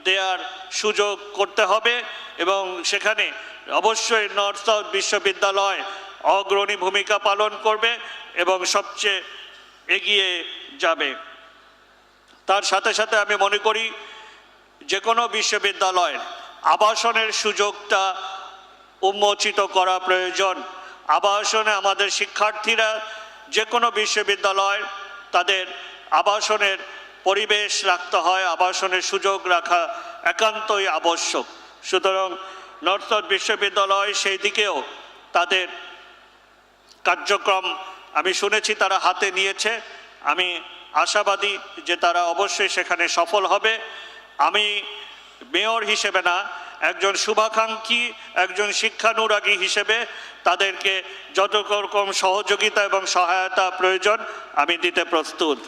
দেওয়ার সুযোগ করতে হবে, এবং সেখানে অবশ্যই নর্থ সাউথ বিশ্ববিদ্যালয় অগ্রণী ভূমিকা পালন করবে এবং সবচেয়ে এগিয়ে যাবে। তার সাথে সাথে আমি মনে করি যে কোনো বিশ্ববিদ্যালয়ের আবাসনের সুযোগটা উন্মোচিত করা প্রয়োজন। আবাসনে আমাদের শিক্ষার্থীরা যে কোনো বিশ্ববিদ্যালয় তাদের আবাসনের পরিবেশ রাখতে হয়, আবাসনের সুযোগ রাখা একান্তই আবশ্যক। সুতরাং নর্থ সাউথ বিশ্ববিদ্যালয় সেই দিকেও তাদের কার্যক্রম আমি শুনেছি তারা হাতে নিয়েছে। আমি আশাবাদী যে তারা অবশ্যই সেখানে সফল হবে। আমি মেয়র হিসেবে না, একজন শুভাকাঙ্ক্ষী, একজন শিক্ষানুরাগী হিসেবে তাদেরকে যত রকম সহযোগিতা এবং সহায়তা প্রয়োজন আমি দিতে প্রস্তুত।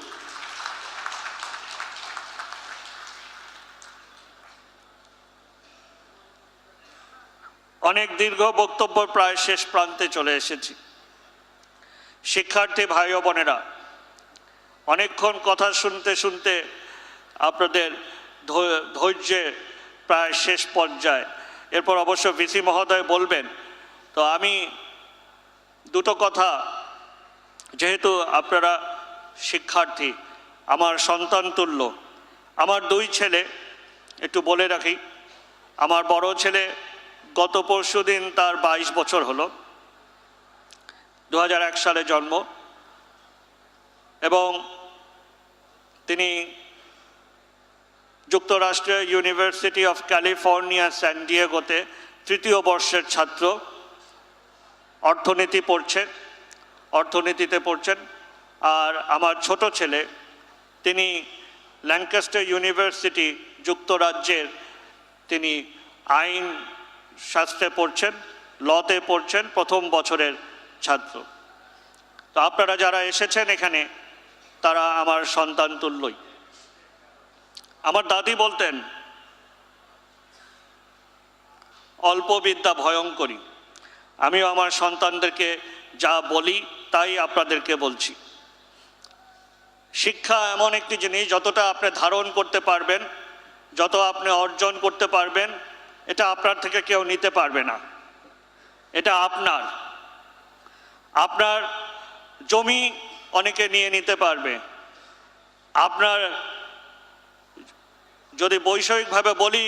অনেক দীর্ঘ বক্তব্য প্রায় শেষ প্রান্তে চলে এসেছি। শিক্ষার্থী ভাই ও বোনেরা, অনেকক্ষণ কথা শুনতে শুনতে আপনাদের ধৈর্যের প্রায় শেষ পর্যায়ে। এরপর অবশ্য ভিসি মহোদয় বলবেন। তো আমি দুটো কথা, যেহেতু আপনারা শিক্ষার্থী, আমার সন্তান তুল্য, আমার দুই ছেলে, একটু বলে রাখি, আমার বড় ছেলে গত পরশুদিন তার 22 বছর হলো, 2001 সালে জন্ম, এবং তিনি যুক্তরাষ্ট্রের ইউনিভার্সিটি অফ ক্যালিফোর্নিয়া স্যান ডিয়েগোতে 3য় বর্ষের ছাত্র, অর্থনীতিতে পড়ছেন। আর আমার ছোট ছেলে, তিনি ল্যাঙ্কাস্টার ইউনিভার্সিটি যুক্তরাজ্যের, তিনি আইন শাস্ত্রে পড়ছেন, লতে পড়ছেন, 1ম বছরের ছাত্র। তো আপনারা যারা এসেছেন এখানে, তারা আমার সন্তান তুল্যই। আমার দাদি বলতেন, অল্প বিদ্যা ভয়ঙ্করী। আমিও আমার সন্তানদেরকে যা বলি তাই আপনাদেরকে বলছি। শিক্ষা এমন একটি জিনিস, যতটা আপনি ধারণ করতে পারবেন, যত আপনি অর্জন করতে পারবেন, এটা আপনার থেকে কেউ নিতে পারবে না। এটা আপনার। আপনার জমি অনেকে নিয়ে নিতে পারবে। আপনার, যদি বৈষয়িকভাবে বলি,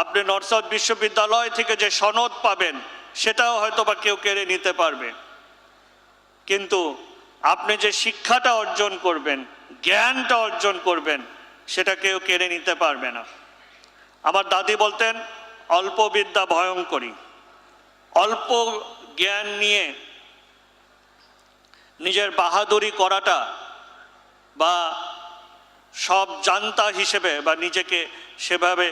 আপনি নর্থ সাউথ বিশ্ববিদ্যালয় থেকে যে সনদ পাবেন, সেটাও হয়তো বা কেউ কেড়ে নিতে পারবে। কিন্তু আপনি যে শিক্ষাটা অর্জন করবেন, জ্ঞানটা অর্জন করবেন, সেটা কেউ কেড়ে নিতে পারবে না। আমার দাদি বলতেন, অল্প বিদ্যা ভয়ঙ্করী। অল্প জ্ঞান নিয়ে নিজের বাহাদুরি করাটা, বা সব জানতা হিসেবে, বা নিজেকে সেভাবে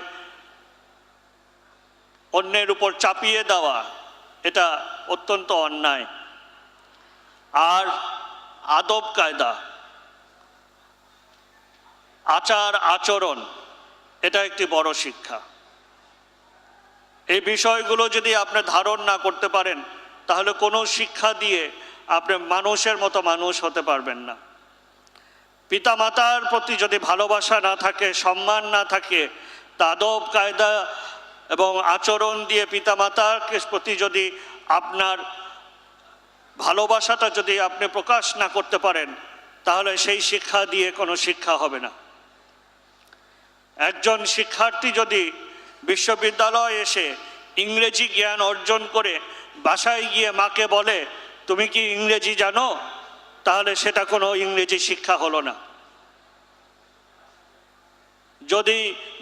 অন্যের উপর চাপিয়ে দেওয়া, এটা অত্যন্ত অন্যায়। আর আদব কায়দা, আচার আচরণ, এটা একটি বড় শিক্ষা। এই বিষয়গুলো যদি আপনি ধারণ না করতে পারেন, তাহলে কোনো শিক্ষা দিয়ে আপনি মানুষের মতো মানুষ হতে পারবেন না। পিতামাতার প্রতি যদি ভালোবাসা না থাকে, সম্মান না থাকে, আদব কায়দা এবং আচরণ দিয়ে পিতামাতার প্রতি যদি আপনার ভালোবাসাটা যদি আপনি প্রকাশ না করতে পারেন, তাহলে সেই শিক্ষা দিয়ে কোনো শিক্ষা হবে না। একজন শিক্ষার্থী যদি বিশ্ববিদ্যালয়ে এসে ইংরেজি জ্ঞান অর্জন করে বাসায় গিয়ে মাকে বলে, তুমি কি ইংরেজি জানো, তাহলে সেটা কোনো ইংরেজি শিক্ষা হলো না। যদি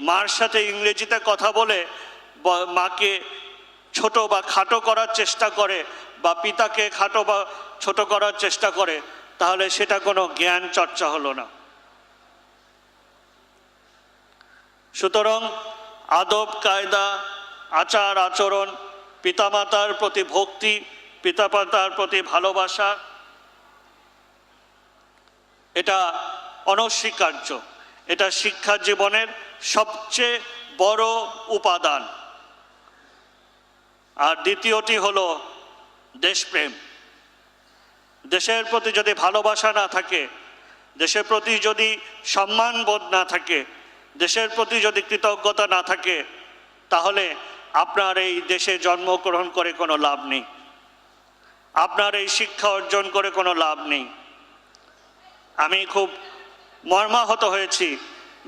মার সাথে ইংরেজিতে কথা বলে মাকে ছোট বা খাটো করার চেষ্টা করে, বা পিতাকে খাটো বা ছোট করার চেষ্টা করে, তাহলে সেটা কোনো জ্ঞান চর্চা হলো না। সুতরাং আদব কায়দা, আচার আচরণ, পিতামাতার প্রতি ভক্তি, পিতামাতার প্রতি ভালোবাসা, এটা অনস্বীকার্য। এটা শিক্ষা জীবনের সবচেয়ে বড় উপাদান। আর দ্বিতীয়টি হলো দেশপ্রেম। দেশের প্রতি যদি ভালোবাসা না থাকে, দেশের প্রতি যদি সম্মানবোধ না থাকে, দেশের প্রতি যদি কৃতজ্ঞতা না থাকে, তাহলে আপনার এই দেশে জন্মগ্রহণ করে কোনো লাভ নেই, আপনার এই শিক্ষা অর্জন করে কোনো লাভ নেই। আমি খুব মর্মাহত হয়েছি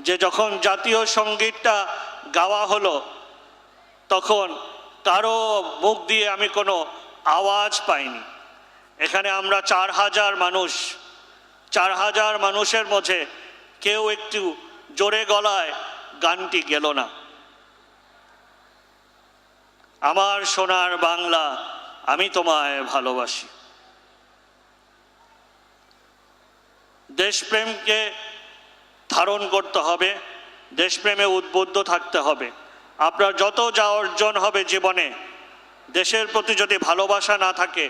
যে যখন জাতীয় সঙ্গীতটা গাওয়া হলো, তখন কারো মুখ দিয়ে আমি কোনো আওয়াজ পাইনি। এখানে আমরা 4000 মানুষ, 4000 মানুষের মধ্যে কেউ একটু জোরে গলায় গানটি গেল না। আমার সোনার বাংলা, আমি তোমায় ভালোবাসি। দেশপ্রেমকে ধারণ করতে হবে, দেশপ্রেমে উদ্বুদ্ধ থাকতে হবে। আপনার যত যা অর্জন হবে জীবনে, দেশের প্রতি যদি ভালোবাসা না থাকে,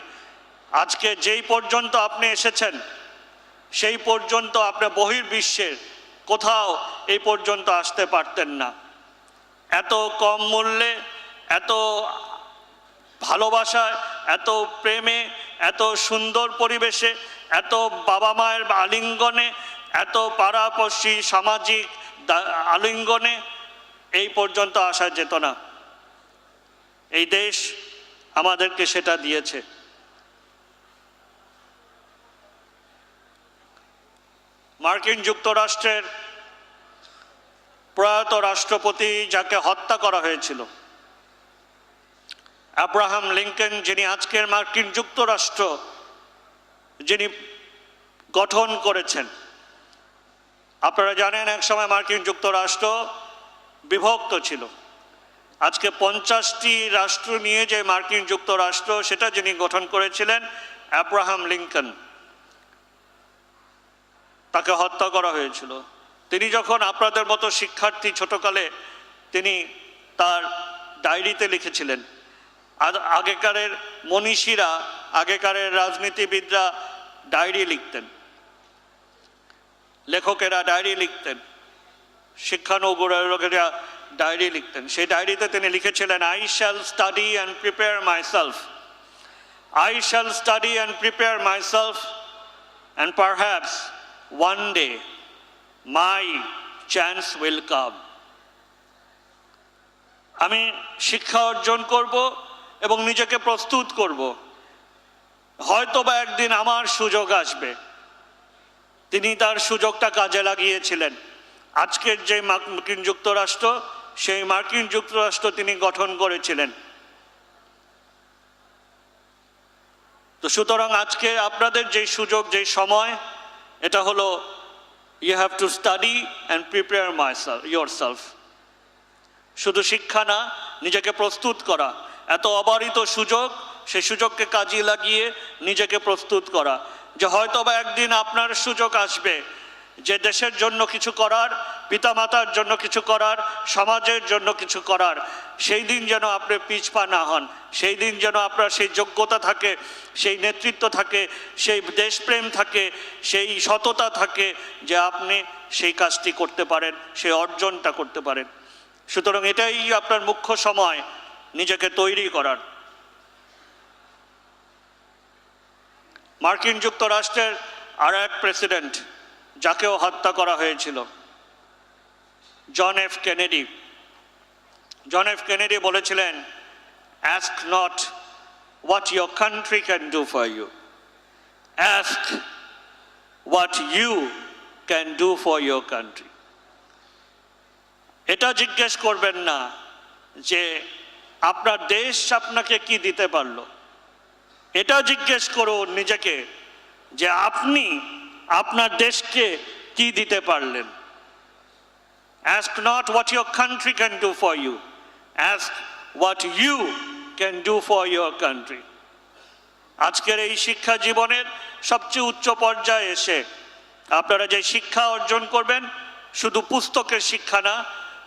আজকে যেই পর্যন্ত আপনি এসেছেন, সেই পর্যন্ত আপনি বহির্বিশ্বের কোথাও এই পর্যন্ত আসতে পারতেন না। এত কম মূল্যে, এত ভালোবাসায়, এত প্রেমে, এত সুন্দর পরিবেশে, এত বাবা মায়ের আলিঙ্গনে, এত পাড়াপড়শি সামাজিক আলিঙ্গনে এই পর্যন্ত আসা যেত না। এই দেশ আমাদেরকে সেটা দিয়েছে। মার্কিন যুক্তরাষ্ট্রের প্রয়াত রাষ্ট্রপতি যাকে হত্যা করা হয়েছিল, আব্রাহাম লিঙ্কন, যিনি আজকের মার্কিন যুক্তরাষ্ট্র যিনি গঠন করেছেন। আপনারা জানেন একসময় মার্কিন যুক্তরাষ্ট্র বিভক্ত ছিল। আজকে 50টি রাষ্ট্র নিয়ে যে মার্কিন যুক্তরাষ্ট্র, সেটা যিনি গঠন করেছিলেন আব্রাহাম লিঙ্কন, তাকে হত্যা করা হয়েছিল। তিনি যখন আপনাদের মতো শিক্ষার্থী ছোটকালে তিনি তার ডায়েরিতে লিখেছিলেন, আগেকারের মনীষীরা, আগেকারের রাজনীতিবিদরা ডায়েরি লিখতেন, লেখকেরা ডায়েরি লিখতেন, শিক্ষানবিশেরা ডায়েরি লিখতেন। সেই ডায়েরিতে তিনি লিখেছিলেন, I shall study and prepare myself, I shall study and prepare myself, and perhaps one day my chance will come. আমি শিক্ষা অর্জন করব এবং নিজেকে প্রস্তুত করব, হয়তো বা একদিন আমার সুযোগ আসবে। তিনি তার সুযোগটা কাজে লাগিয়েছিলেন। আজকের যে মার্কিন যুক্তরাষ্ট্র, সেই মার্কিন যুক্তরাষ্ট্র তিনি গঠন করেছিলেন। তো সুতরাং আজকে আপনাদের যে সুযোগ, যে সময়, এটা হলো you have to study and prepare yourself। শুধু শিক্ষা না, নিজেকে প্রস্তুত করা। এত অবারিত সুযোগ, সেই সুযোগকে কাজে লাগিয়ে নিজেকে প্রস্তুত করা, যে হয়তো বা একদিন আপনার সুযোগ আসবে যে দেশের জন্য কিছু করার, পিতামাতার জন্য কিছু করার, সমাজের জন্য কিছু করার। সেই দিন যেন আপনি পিছপা না হন, সেই দিন যেন আপনার সেই যোগ্যতা থাকে, সেই নেতৃত্ব থাকে, সেই দেশপ্রেম থাকে, সেই সততা থাকে, যে আপনি সেই কাজটি করতে পারেন, সেই অর্জনটা করতে পারেন। সুতরাং এটাই আপনার মুখ্য সময় নিজেকে তৈরি করার। মার্কিন যুক্তরাষ্ট্রের আর এক প্রেসিডেন্ট, যাকেও হত্যা করা হয়েছিল, John F Kennedy. John F Kennedy বলেছিলেন, ask not what your country can do for you, ask what you can do for your country. এটা জিজ্ঞেস করবেন না যে আপনার দেশ আপনাকে কি দিতে পারলো, এটা জিজ্ঞেস করুন নিজেকে যে আপনি আপনার দেশকে কি দিতে পারলেন। Ask not what your country can do for you, ask what you can do for your country. আজকের এই শিক্ষা জীবনের সবচেয়ে উচ্চ পর্যায়ে এসে আপনারা যে শিক্ষা অর্জন করবেন, শুধু পুস্তকের শিক্ষা না,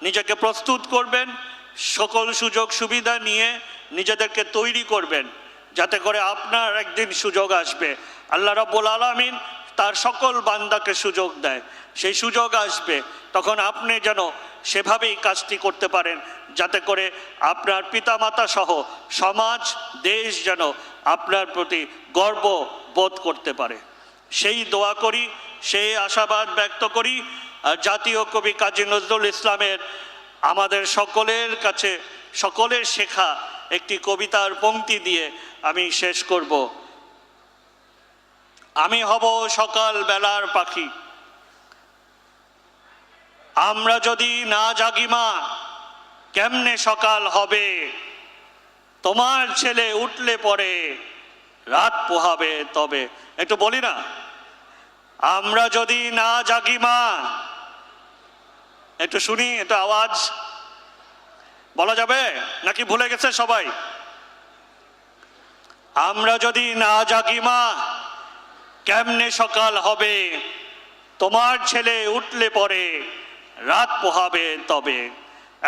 নিজেকে প্রস্তুত করবেন, সকল সুযোগ সুবিধা নিয়ে নিজেদেরকে তৈরি করবেন, যাতে করে আপনার একদিন সুযোগ আসবে। আল্লাহ রাব্বুল আলামিন তার সকল বান্দাকে সুযোগ দেয়, সেই সুযোগ আসবে, তখন আপনি যেন সেভাবেই কাজটি করতে পারেন, যাতে করে আপনার পিতামাতা সহ সমাজ, দেশ যেন আপনার প্রতি গর্ব বোধ করতে পারে। সেই দোয়া করি, সেই আশাবাদ ব্যক্ত করি। আর জাতীয় কবি কাজী নজরুল ইসলামের আমাদের সকলের কাছে, সকলের শেখা একটি কবিতার পংক্তি দিয়ে আমি শেষ করব। আমি হব সকাল বেলার পাখি, আমরা যদি না জাগি মা কেমনে সকাল হবে, তোমার ছেলে উঠলে পরে রাত পোহাবে তবে। একটু বলি না, আমরা যদি না জাগি মা, একটু শুনি, একটু আওয়াজ বলা যাবে নাকি ভুলে গেছে সবাই? আমরা যদি না জাগি মা কেমনে সকাল হবে, তোমার ছেলে উঠলে পরে রাত পোহাবে তবে।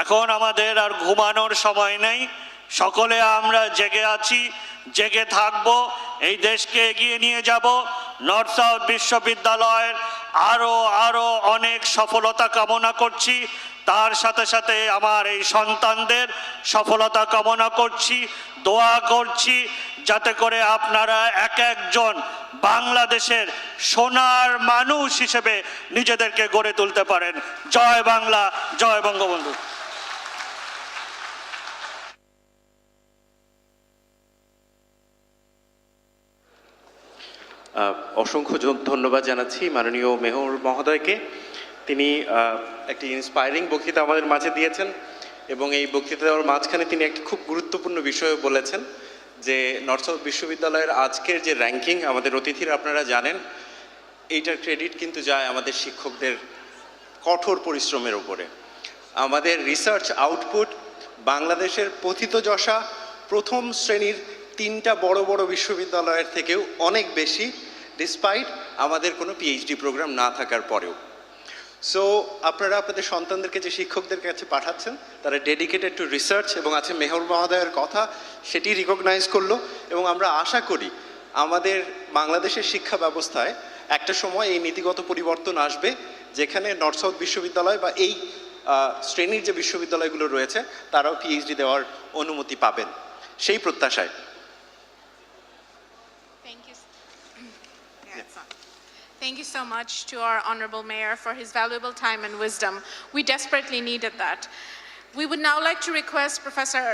এখন আমাদের আর ঘুমানোর সময় নেই, সকলে আমরা জেগে আছি, জেগে থাকব, এই দেশকে এগিয়ে নিয়ে যাব। নর্থ সাউথ বিশ্ববিদ্যালয়ের আরো অনেক সফলতা কামনা করছি। তার সাথে সাথে আমার এই সন্তানদের সফলতা কামনা করছি, দোয়া করছি যাতে করে আপনারা এক একজন বাংলাদেশের সোনার মানুষ হিসেবে নিজেদেরকে গড়ে তুলতে পারেন। জয় বাংলা, জয় বঙ্গবন্ধু। অসংখ্য ধন্যবাদ জানাচ্ছি মাননীয় মেয়র মহোদয়কে। তিনি একটি ইন্সপায়ারিং বক্তৃতা আমাদের মাঝে দিয়েছেন এবং এই বক্তৃতা দেওয়ার মাঝখানে তিনি একটি খুব গুরুত্বপূর্ণ বিষয় বলেছেন যে নর্থ সাউথ বিশ্ববিদ্যালয়ের আজকের যে র্যাঙ্কিং আমাদের অতিথিরা আপনারা জানেন, এইটার ক্রেডিট কিন্তু যায় আমাদের শিক্ষকদের কঠোর পরিশ্রমের উপরে। আমাদের রিসার্চ আউটপুট বাংলাদেশের পথিতযশা প্রথম শ্রেণীর 3টা বড় বড় বিশ্ববিদ্যালয়ের থেকেও অনেক বেশি, ডিসপাইট আমাদের কোনো পিএইচডি প্রোগ্রাম না থাকার পরেও। সো আপনারা আপনাদের সন্তানদেরকে যে শিক্ষকদের কাছে পাঠাচ্ছেন তারা ডেডিকেটেড টু রিসার্চ এবং আছে মেয়র মহোদয়ের কথা সেটি রিকগনাইজ করলো এবং আমরা আশা করি আমাদের বাংলাদেশের শিক্ষা ব্যবস্থায় একটা সময় এই নীতিগত পরিবর্তন আসবে যেখানে নর্থ সাউথ বিশ্ববিদ্যালয় বা এই শ্রেণীর যে বিশ্ববিদ্যালয়গুলো রয়েছে তারাও পিএইচডি দেওয়ার অনুমতি পাবেন, সেই প্রত্যাশায়। Thank you so much to our Honorable Mayor for his valuable time and wisdom. We desperately needed that. We would now like to request Professor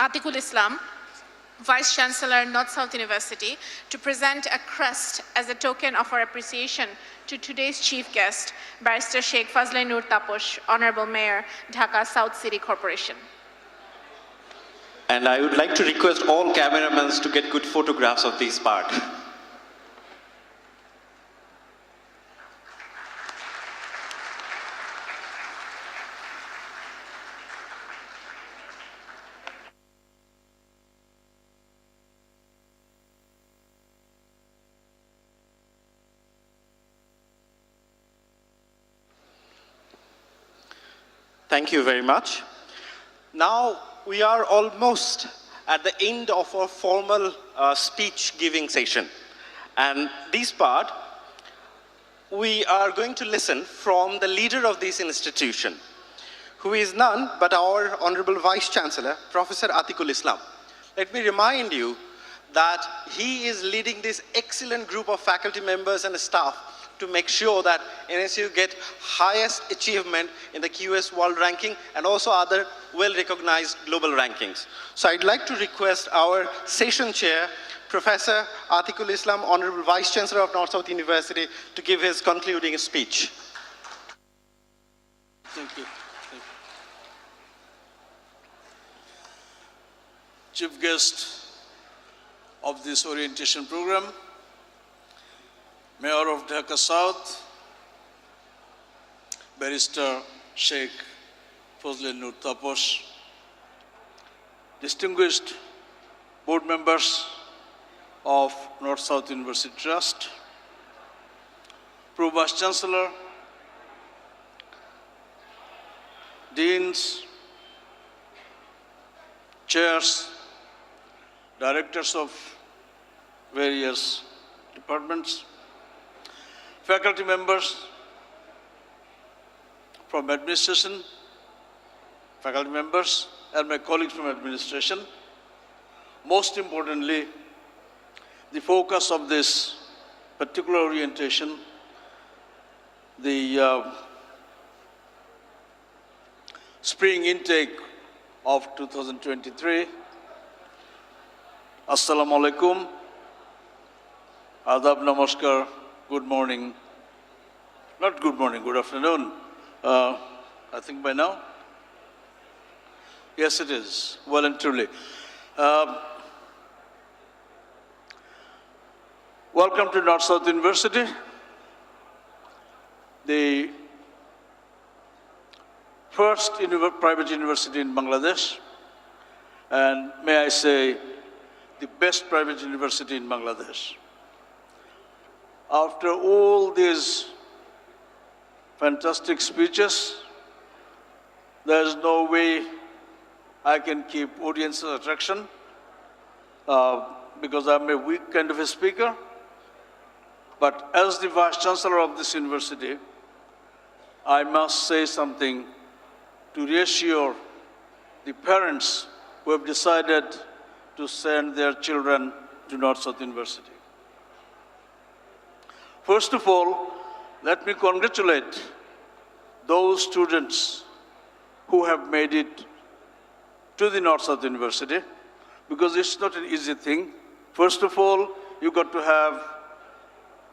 Atlqul Islam, Vice-Chancellor, North-South University, to present a crest as a token of our appreciation to today's chief guest, Barrister Sheikh Fazle Noor Taposh, Honorable Mayor, Dhaka South City Corporation. And I would like to request all cameramen to get good photographs of this part. Thank you very much. Now we are almost at the end of our formal speech giving session. And this part, we are going to listen from the leader of this institution, who is none but our Honorable Vice-Chancellor, Professor Atlqul Islam. Let me remind you that he is leading this excellent group of faculty members and staff to make sure that NSU get highest achievement in the QS World Ranking and also other well-recognized global rankings. So I'd like to request our session chair, Professor Atlqul Islam, Honorable Vice-Chancellor of North-South University, to give his concluding speech. Thank you. Chief guest of this orientation program, Mayor of Dhaka South, Barrister Sheikh Fazle Noor Taposh, distinguished board members of North-South University Trust, Pro Vice-Chancellor, Deans, Chairs, Directors of various departments, faculty members from administration, faculty members, and my colleagues from administration. Most importantly, the focus of this particular orientation, the spring intake of 2023. Assalamu alaikum, adab, namaskar, good morning. Not good morning, good afternoon. I think by now. Yes, it is, well and truly. Welcome to North-South University, the first private university in Bangladesh, and may I say, the best private university in Bangladesh. After all these fantastic speeches, there's no way I can keep audience attraction because I'm a weak kind of a speaker. But as the Vice-Chancellor of this university, I must say something to reassure the parents who have decided to send their children to North-South University. First of all, let me congratulate those students who have made it to the North-South University, because it's not an easy thing. First of all, you got to have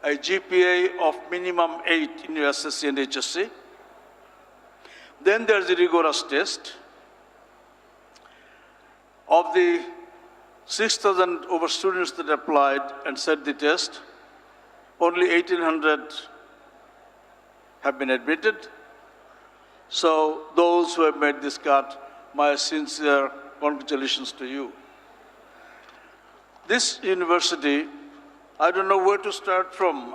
a GPA of minimum 8 in your SSC and HSC. Then there's a rigorous test. Of the 6,000 over students that applied and set the test, only 1,800 have been admitted. So those who have made this cut, my sincere congratulations to you. This university, I don't know where to start from.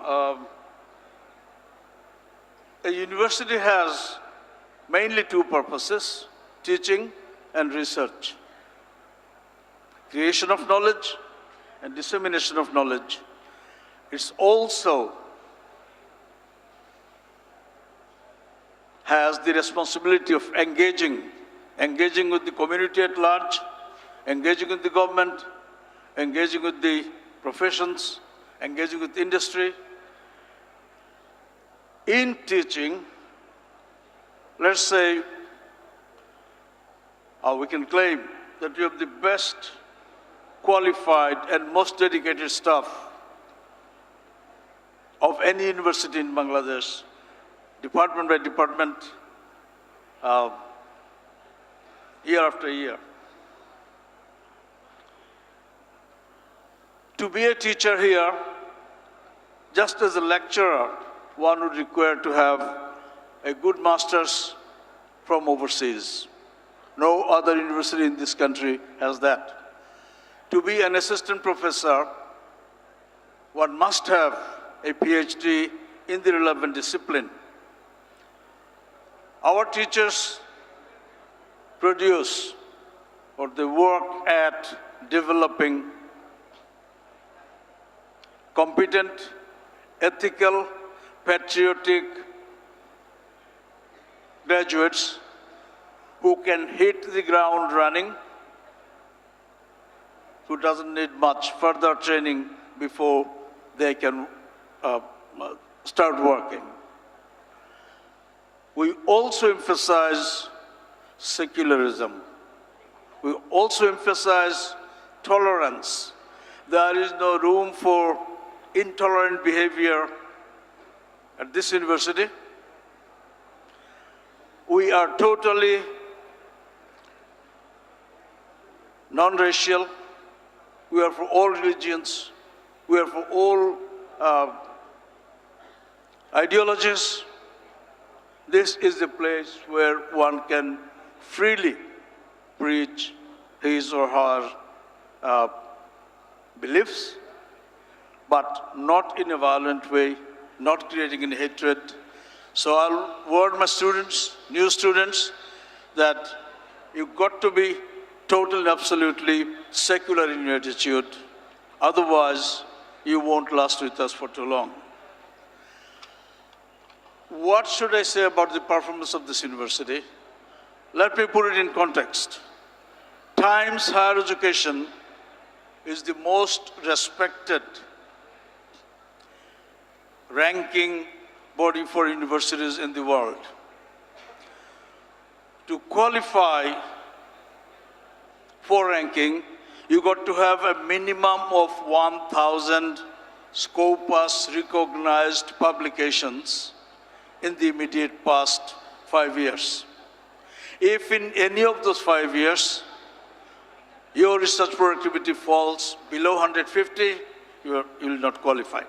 A university has mainly two purposes: teaching and research. Creation of knowledge and dissemination of knowledge. It's also has the responsibility of engaging with the community at large, engaging with the government, engaging with the professions, engaging with industry. In teaching, let's say, we can claim that we have the best qualified and most dedicated staff of any university in Bangladesh, department by department, year after year. To be a teacher here, just as a lecturer, one would require to have a good master's from overseas. No other university in this country has that. To be an assistant professor, one must have a PhD in the relevant discipline. Our teachers produce, or they work at developing competent, ethical, patriotic graduates who can hit the ground running, who doesn't need much further training before they can start working. We also emphasize secularism. We also emphasize tolerance. There is no room for intolerant behavior at this university. We are totally non-racial. We are for all religions. We are for all ideologies. This is the place where one can freely preach his or her beliefs, but not in a violent way, not creating any hatred. So I'll warn my students, new students, that you've got to be totally and absolutely secular in your attitude. Otherwise, you won't last with us for too long. What should I say about the performance of this university? Let me put it in context. Times Higher Education is the most respected ranking body for universities in the world. To qualify for ranking, you got to have a minimum of 1,000 Scopus recognized publications in the immediate past 5 years. If in any of those 5 years, your research productivity falls below 150, you will not qualify.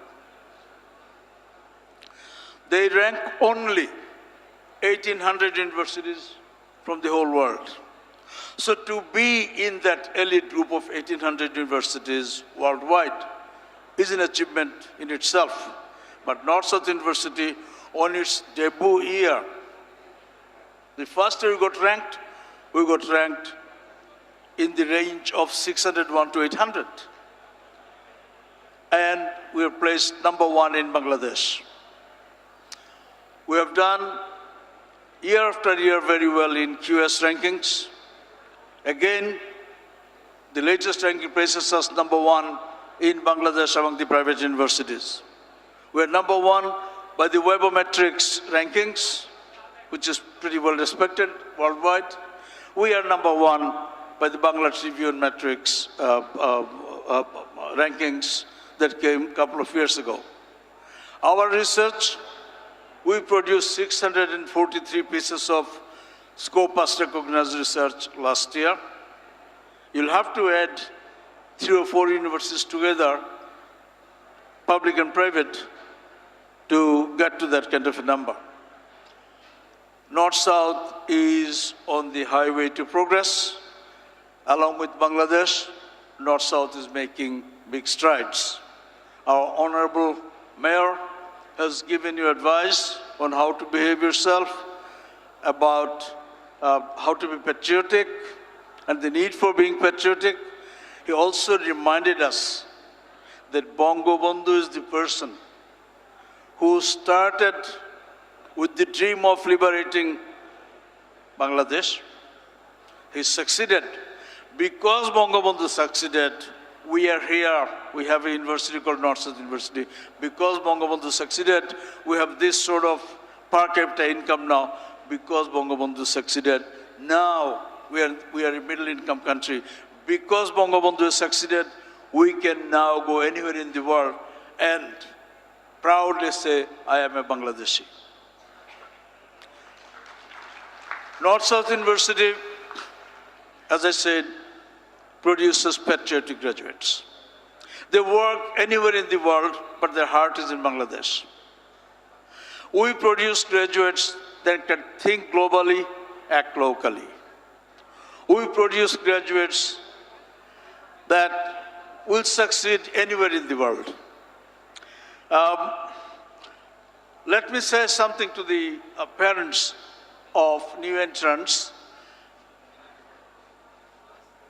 They rank only 1,800 universities from the whole world. So to be in that elite group of 1,800 universities worldwide is an achievement in itself. But North-South University, on its debut year, the first year we got ranked in the range of 601 to 800. And we are placed #1 in Bangladesh. We have done year after year very well in QS rankings. Again, the latest ranking places us #1 in Bangladesh among the private universities. We're #1 by the Webometrics rankings, which is pretty well respected worldwide. We are #1 by the Bangla Tribune metrics rankings that came a couple of years ago. Our research, we produced 643 pieces of Scopus recognized research last year. You'll have to add 3 or 4 universities together, public and private, to get to that kind of a number. North-South is on the highway to progress. Along with Bangladesh, North-South is making big strides. Our Honorable Mayor has given you advice on how to behave yourself, about how to be patriotic and the need for being patriotic. He also reminded us that Bangabandhu is the person who started with the dream of liberating Bangladesh. He succeeded. Because Bangabandhu succeeded, we are here. We have a university called North-South University. Because Bangabandhu succeeded, we have this sort of per capita income now. Because Bangabandhu succeeded, now we are a middle income country. Because Bangabandhu has succeeded, we can now go anywhere in the world and proudly say, I am a Bangladeshi. North-South University, as I said, produces patriotic graduates. They work anywhere in the world, but their heart is in Bangladesh. We produce graduates that can think globally, act locally. We produce graduates that will succeed anywhere in the world. Let me say something to the parents of new entrants.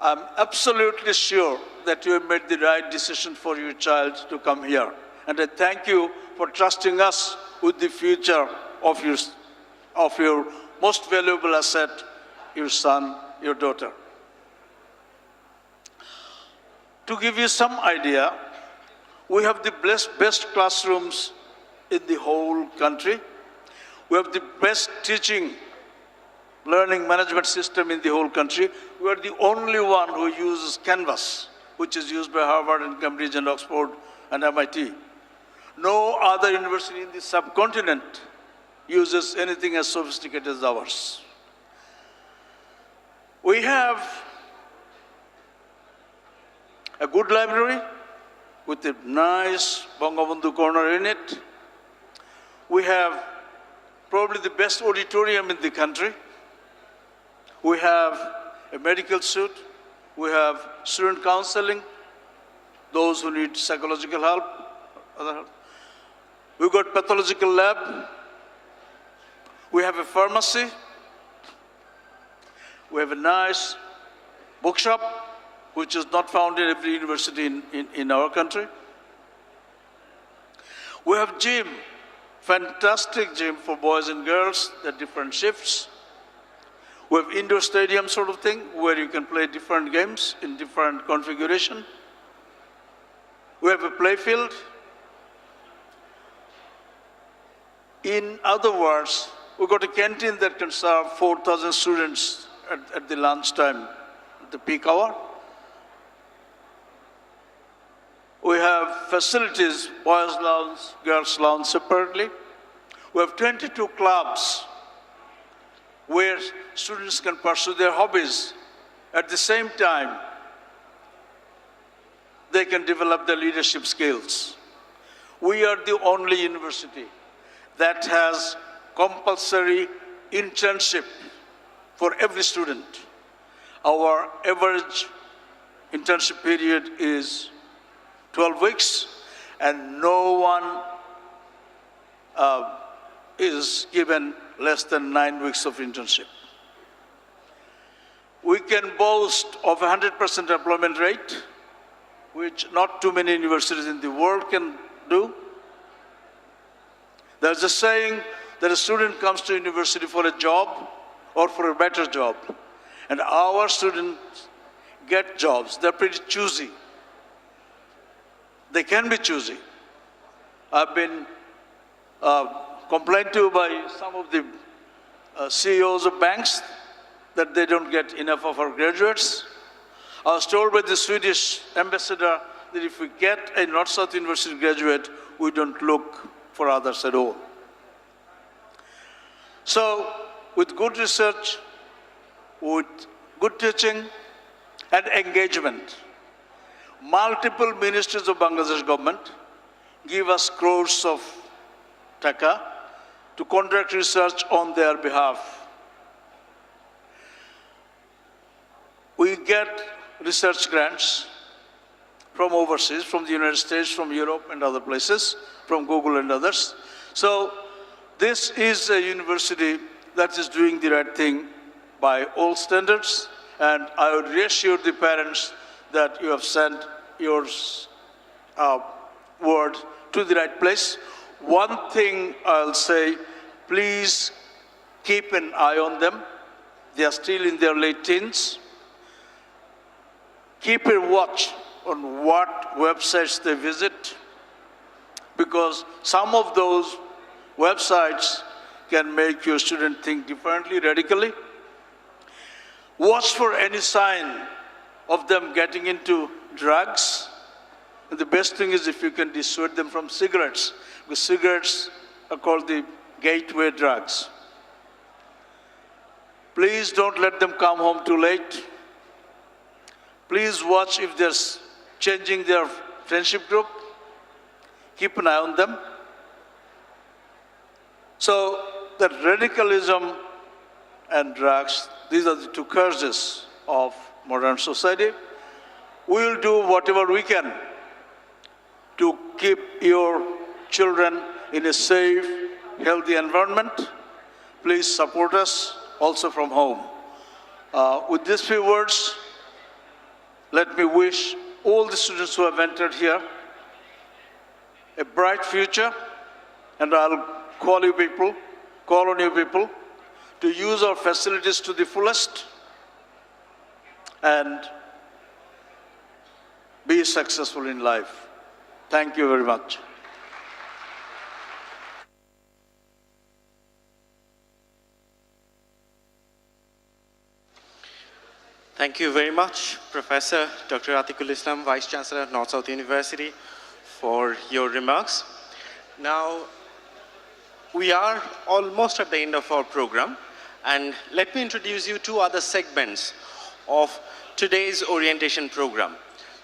I'm absolutely sure that you have made the right decision for your child to come here. And I thank you for trusting us with the future of your most valuable asset, your son, your daughter. To give you some idea, we have the best classrooms in the whole country. We have the best teaching, learning management system in the whole country. We are the only one who uses Canvas, which is used by Harvard and Cambridge and Oxford and MIT. No other university in the subcontinent uses anything as sophisticated as ours. We have a good library with a nice Bangabandhu corner in it. We have probably the best auditorium in the country. We have a medical suite. We have student counseling, those who need psychological help, other help. We've got pathological lab. We have a pharmacy. We have a nice bookshop, which is not found in every university in our country. We have gym, fantastic gym for boys and girls at different shifts. We have indoor stadium sort of thing where you can play different games in different configuration. We have a play field. In other words, we've got a canteen that can serve 4,000 students at the lunchtime, at the peak hour. We have facilities, boys' lounge, girls' lounge separately. We have 22 clubs where students can pursue their hobbies. At the same time, they can develop their leadership skills. We are the only university that has compulsory internship for every student. Our average internship period is 12 weeks, and no one is given less than 9 weeks of internship. We can boast of 100% employment rate, which not too many universities in the world can do. There's a saying, that a student comes to university for a job or for a better job. And our students get jobs. They're pretty choosy. They can be choosy. I've been complained to by some of the CEOs of banks that they don't get enough of our graduates. I was told by the Swedish ambassador that if we get a North-South University graduate, we don't look for others at all. So, with good research, with good teaching, and engagement, multiple ministries of Bangladesh government give us crores of taka to conduct research on their behalf. We get research grants from overseas, from the United States, from Europe and other places, from Google and others. So this is a university that is doing the right thing by all standards, and I would reassure the parents that you have sent your word to the right place. One thing I'll say, please keep an eye on them. They are still in their late teens. Keep a watch on what websites they visit, because some of those websites can make your student think differently, radically. Watch for any sign of them getting into drugs. And the best thing is if you can dissuade them from cigarettes, because cigarettes are called the gateway drugs. Please don't let them come home too late. Please watch if they're changing their friendship group. Keep an eye on them. So that radicalism and drugs, these are the two curses of modern society. We will do whatever we can to keep your children in a safe, healthy environment. Please support us also from home. With these few words, let me wish all the students who have entered here a bright future, and I'll call on you people to use our facilities to the fullest and be successful in life. Thank you very much. Thank you very much, Professor Dr. Atlqul Islam, Vice-Chancellor at North-South University, for your remarks. Now, we are almost at the end of our program, and let me introduce you two other segments of today's orientation program.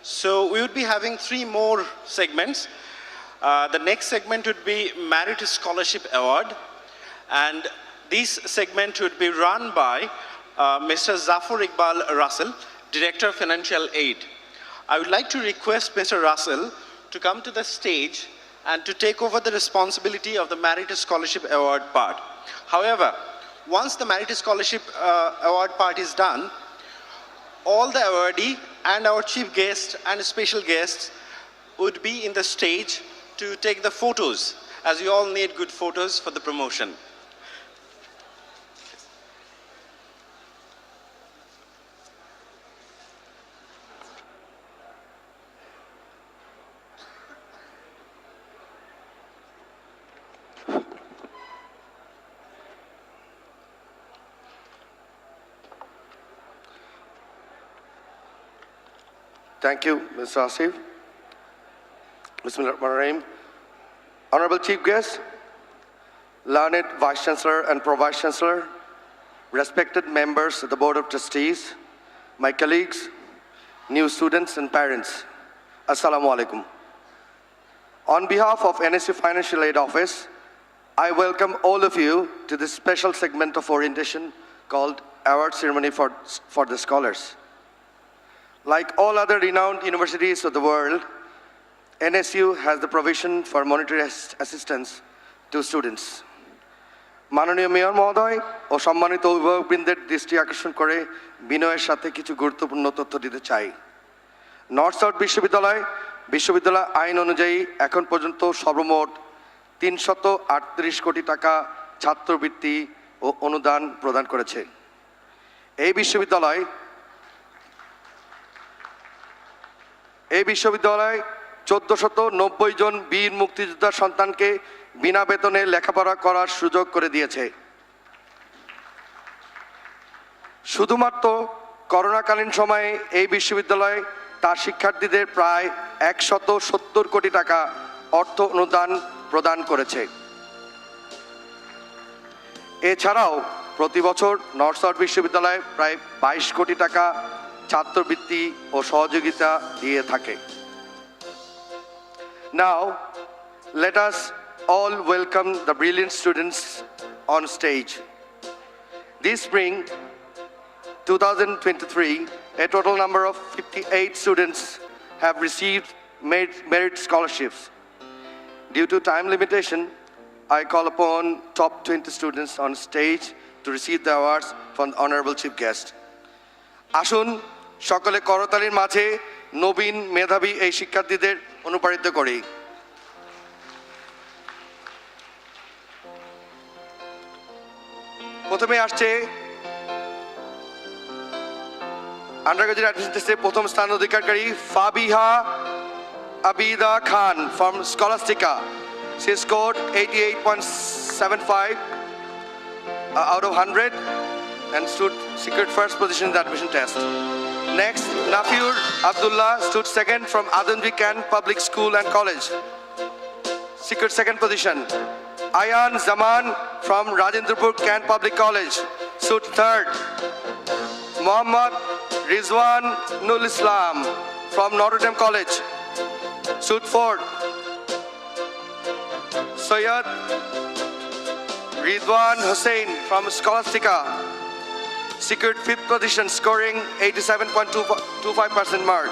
So we would be having three more segments. The next segment would be Merit Scholarship Award, and this segment would be run by Mr. Zafar Iqbal Russell, Director of Financial Aid. I would like to request Mr. Russell to come to the stage and to take over the responsibility of the Merit Scholarship Award part. However, once the Merit Scholarship Award part is done, all the awardee and our chief guest and special guests would be in the stage to take the photos, as you all need good photos for the promotion. Thank you, Mr. Asif. Bismillahirrahmanirrahim. Honorable Chief Guest, learned Vice-Chancellor and Pro-Vice-Chancellor, respected members of the Board of Trustees, my colleagues, new students and parents, Assalamu alaikum. On behalf of NSU Financial Aid Office, I welcome all of you to this special segment of orientation called Award Ceremony for the Scholars. Like all other renowned universities of the world, NSU has the provision for monetary assistance to students. মাননীয় mayor মহোদয় ও সম্মানিত অভিভাবকবৃন্দের দৃষ্টি আকর্ষণ করে বিনয়ের সাথে কিছু গুরুত্বপূর্ণ তথ্য দিতে চাই। নর্থ সাউথ বিশ্ববিদ্যালয় আইন অনুযায়ী এখন পর্যন্ত সর্বমোট 338 কোটি টাকা ছাত্রবৃত্তি ও অনুদান প্রদান করেছে। এই বিশ্ববিদ্যালয় 1490 জন বীর মুক্তিযোদ্ধার সন্তানকে বিনা বেতনে লেখাপড়া করার সুযোগ করে দিয়েছে। শুধুমাত্র করোনাকালীন সময়ে এই বিশ্ববিদ্যালয় তার শিক্ষার্থীদের প্রায় 170 কোটি টাকা অর্থ অনুদান প্রদান করেছে। এছাড়াও প্রতি বছর নর্থ সাউথ বিশ্ববিদ্যালয় প্রায় 22 কোটি টাকা ছাত্রবৃত্তি ও সহযোগিতা দিয়ে থাকে। Now, let us all welcome the brilliant students on stage. This spring, 2023, a total number of 58 students have received merit scholarships. Due to time limitation, I call upon top 20 students on stage to receive the awards from the Honorable Chief Guest. আসুন সকলে করতালির মাঝে নবীন মেধাবী এই শিক্ষার্থীদের অনুপ্রাণিত করি। প্রথমে আসছে আন্ডারগ্রেজুয়েট অ্যাডমিশন টেস্টে প্রথম স্থান অধিকারী ফাবিহা আবিদা খান from Scholastica. She scored 88.75 out of 100 and secured first position in the admission test. Next, Nafiur Abdullah stood second from Adamji Can Public School and College. Secured second position. Ayan Zaman from Rajendrapur Can Public College stood third. Muhammad Rizwan Nul Islam from Notre Dame College stood fourth. Sayyid Ridwan Hussain from Scholastica secured fifth position, scoring 87.25% mark.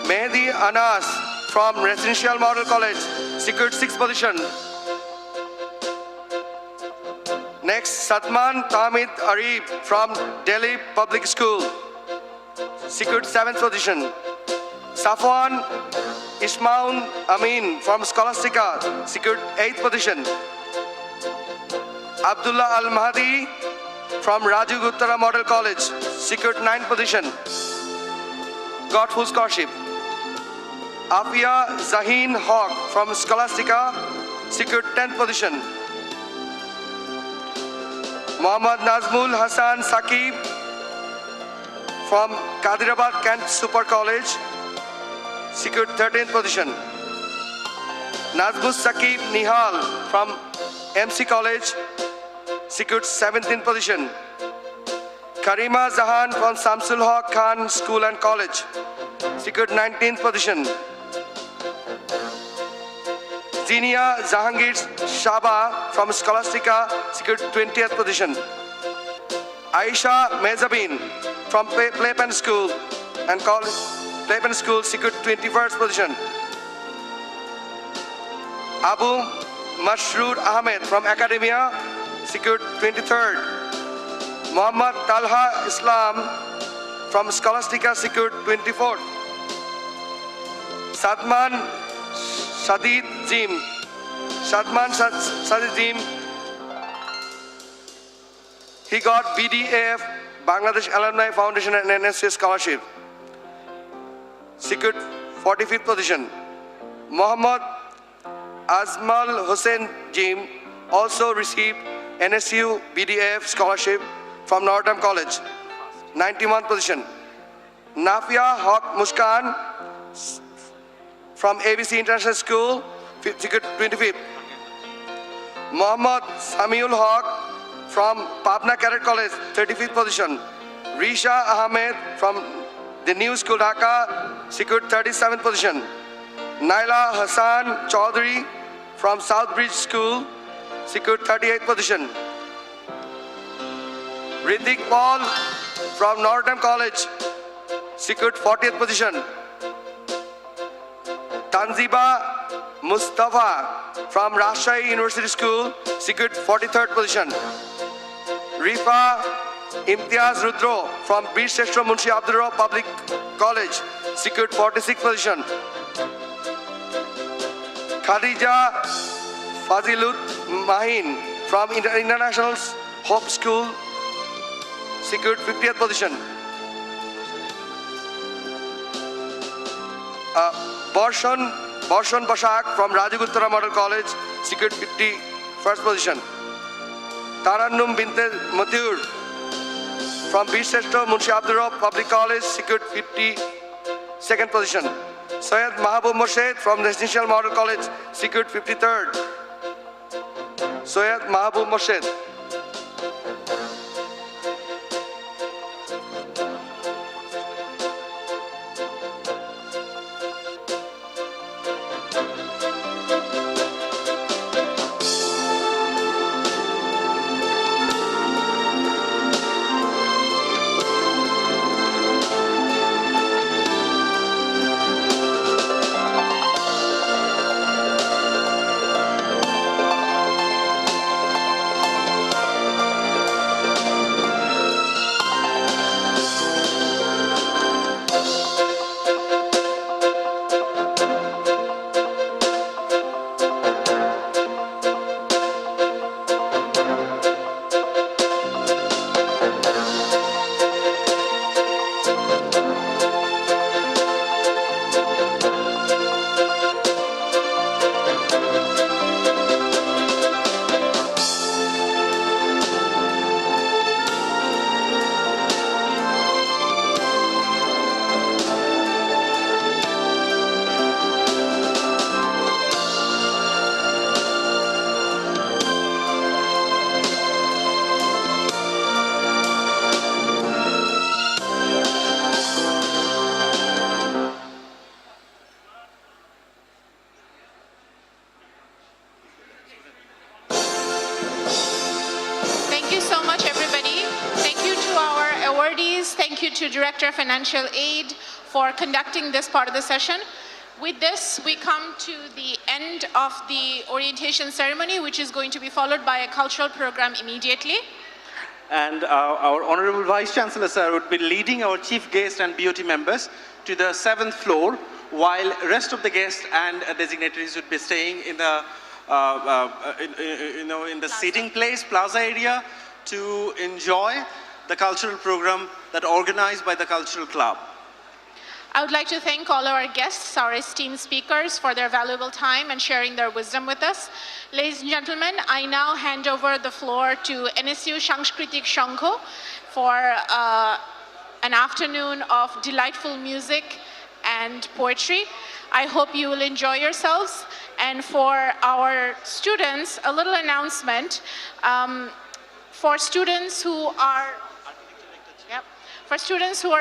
Mehdi Anas from Residential Model College secured sixth position. Next, Satman Tamid Arif from Delhi Public School secured seventh position. Safwan Ismail Amin from Scholastica secured eighth position. Abdullah Al Mahdi from Rajiv Uttara Model College secured ninth position. Got full scholarship. Afia Zahin Haq from Scholastica secured 10th position. Muhammad Nazmul Hassan Saqib from Kadirabad Kent Super College secured 13th position. Nazmus Saqib Nihal from MC College secured 17th position. Karima Zahan from Samsul Haq Khan School and College secured 19th position. Zinia Jahangir Shaba from Scholastica secured 20th position. Aisha Mezabin from Playpen School and College Playpen School secured 21st position. Abu Mashroor Ahmed from Academia secured 23rd. Muhammad Talha Islam from Scholastica secured 24th. Sadman Sadid Jim he got BDAF Bangladesh Alumni Foundation and NSC scholarship secured 45th position. Muhammad Azmal Hussain Jim also received NSU BDAF scholarship from Notre Dame College 91st position. Nafia Haq Muskan from ABC International School secured 25th. Muhammad Samiul Haq from Pabna Cadet College 35th position. Risha Ahmed from the New School Dhaka secured 37th position. Naila Hassan Chaudhary from Southbridge School secured 38th position. Ritik Paul from Notre Dame College secured 40th position. Tanziba Mustafa from Rajshahi University School secured 43rd position. Rifa Imtiaz Rudro from Vice-Chancellor Munshi Abdurrahman Public College, secured 46th position. Khadija Fazilut Mahin from International Hope School, secured 50th position. Borshan Bashak from Rajaguttara Model College, secured 51st position. Tarannum Binte Mathur from Vice-Chancellor Munshi Abdurrahman Public College, secured 52nd position. Syed Mahabub Morshed from Residential Model College, secured 53rd. Syed Mahabub Morshed. Thank you to Director of Financial Aid for conducting this part of the session. With this, we come to the end of the orientation ceremony, which is going to be followed by a cultural program immediately. And our Honorable Vice-Chancellor, sir, would be leading our chief guest and BOT members to the 7th floor, while rest of the guests and designaries would be staying in the, in the seating place, plaza area, to enjoy the cultural program that organized by the Cultural Club. I would like to thank all our guests, our esteemed speakers, for their valuable time and sharing their wisdom with us. Ladies and gentlemen, I now hand over the floor to NSU Sanskritik Shankho for an afternoon of delightful music and poetry. I hope you will enjoy yourselves. And for our students, a little announcement. For students who are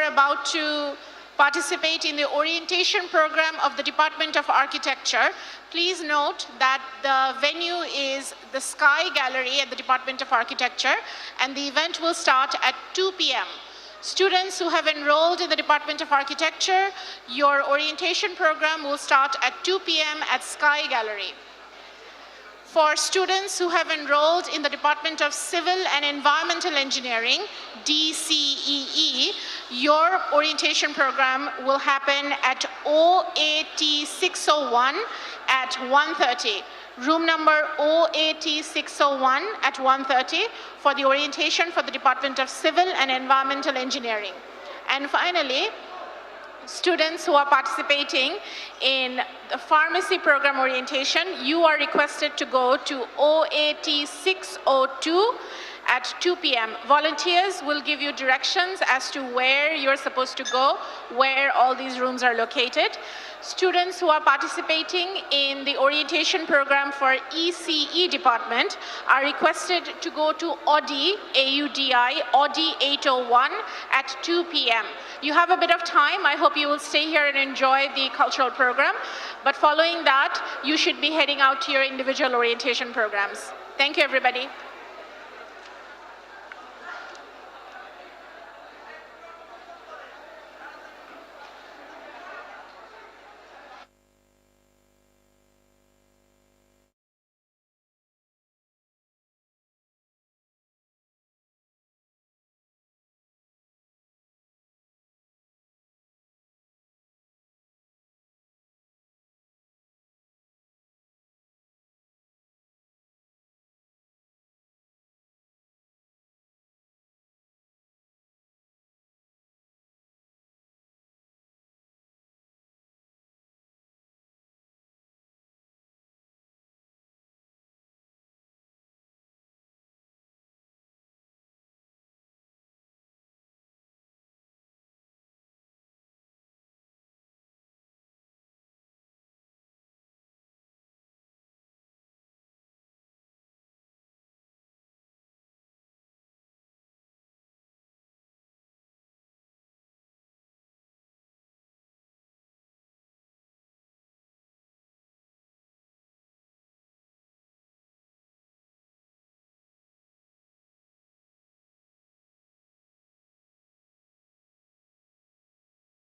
about to participate in the orientation program of the Department of Architecture, please note that the venue is the Sky Gallery at the Department of Architecture, and the event will start at 2 p.m. Students who have enrolled in the Department of Architecture, your orientation program will start at 2 p.m. at Sky Gallery. For students who have enrolled in the Department of Civil and Environmental Engineering, DCEE, your orientation program will happen at OAT 601 at 1:30. Room number OAT 601 at 1:30 for the orientation for the Department of Civil and Environmental Engineering. And finally, students who are participating in the pharmacy program orientation, you are requested to go to OAT 602 at 2 p.m. Volunteers will give you directions as to where you're supposed to go, where all these rooms are located. Students who are participating in the orientation program for ECE department are requested to go to AUDI, A-U-D-I, AUDI 801 at 2 p.m. You have a bit of time. I hope you will stay here and enjoy the cultural program. But following that, you should be heading out to your individual orientation programs. Thank you, everybody.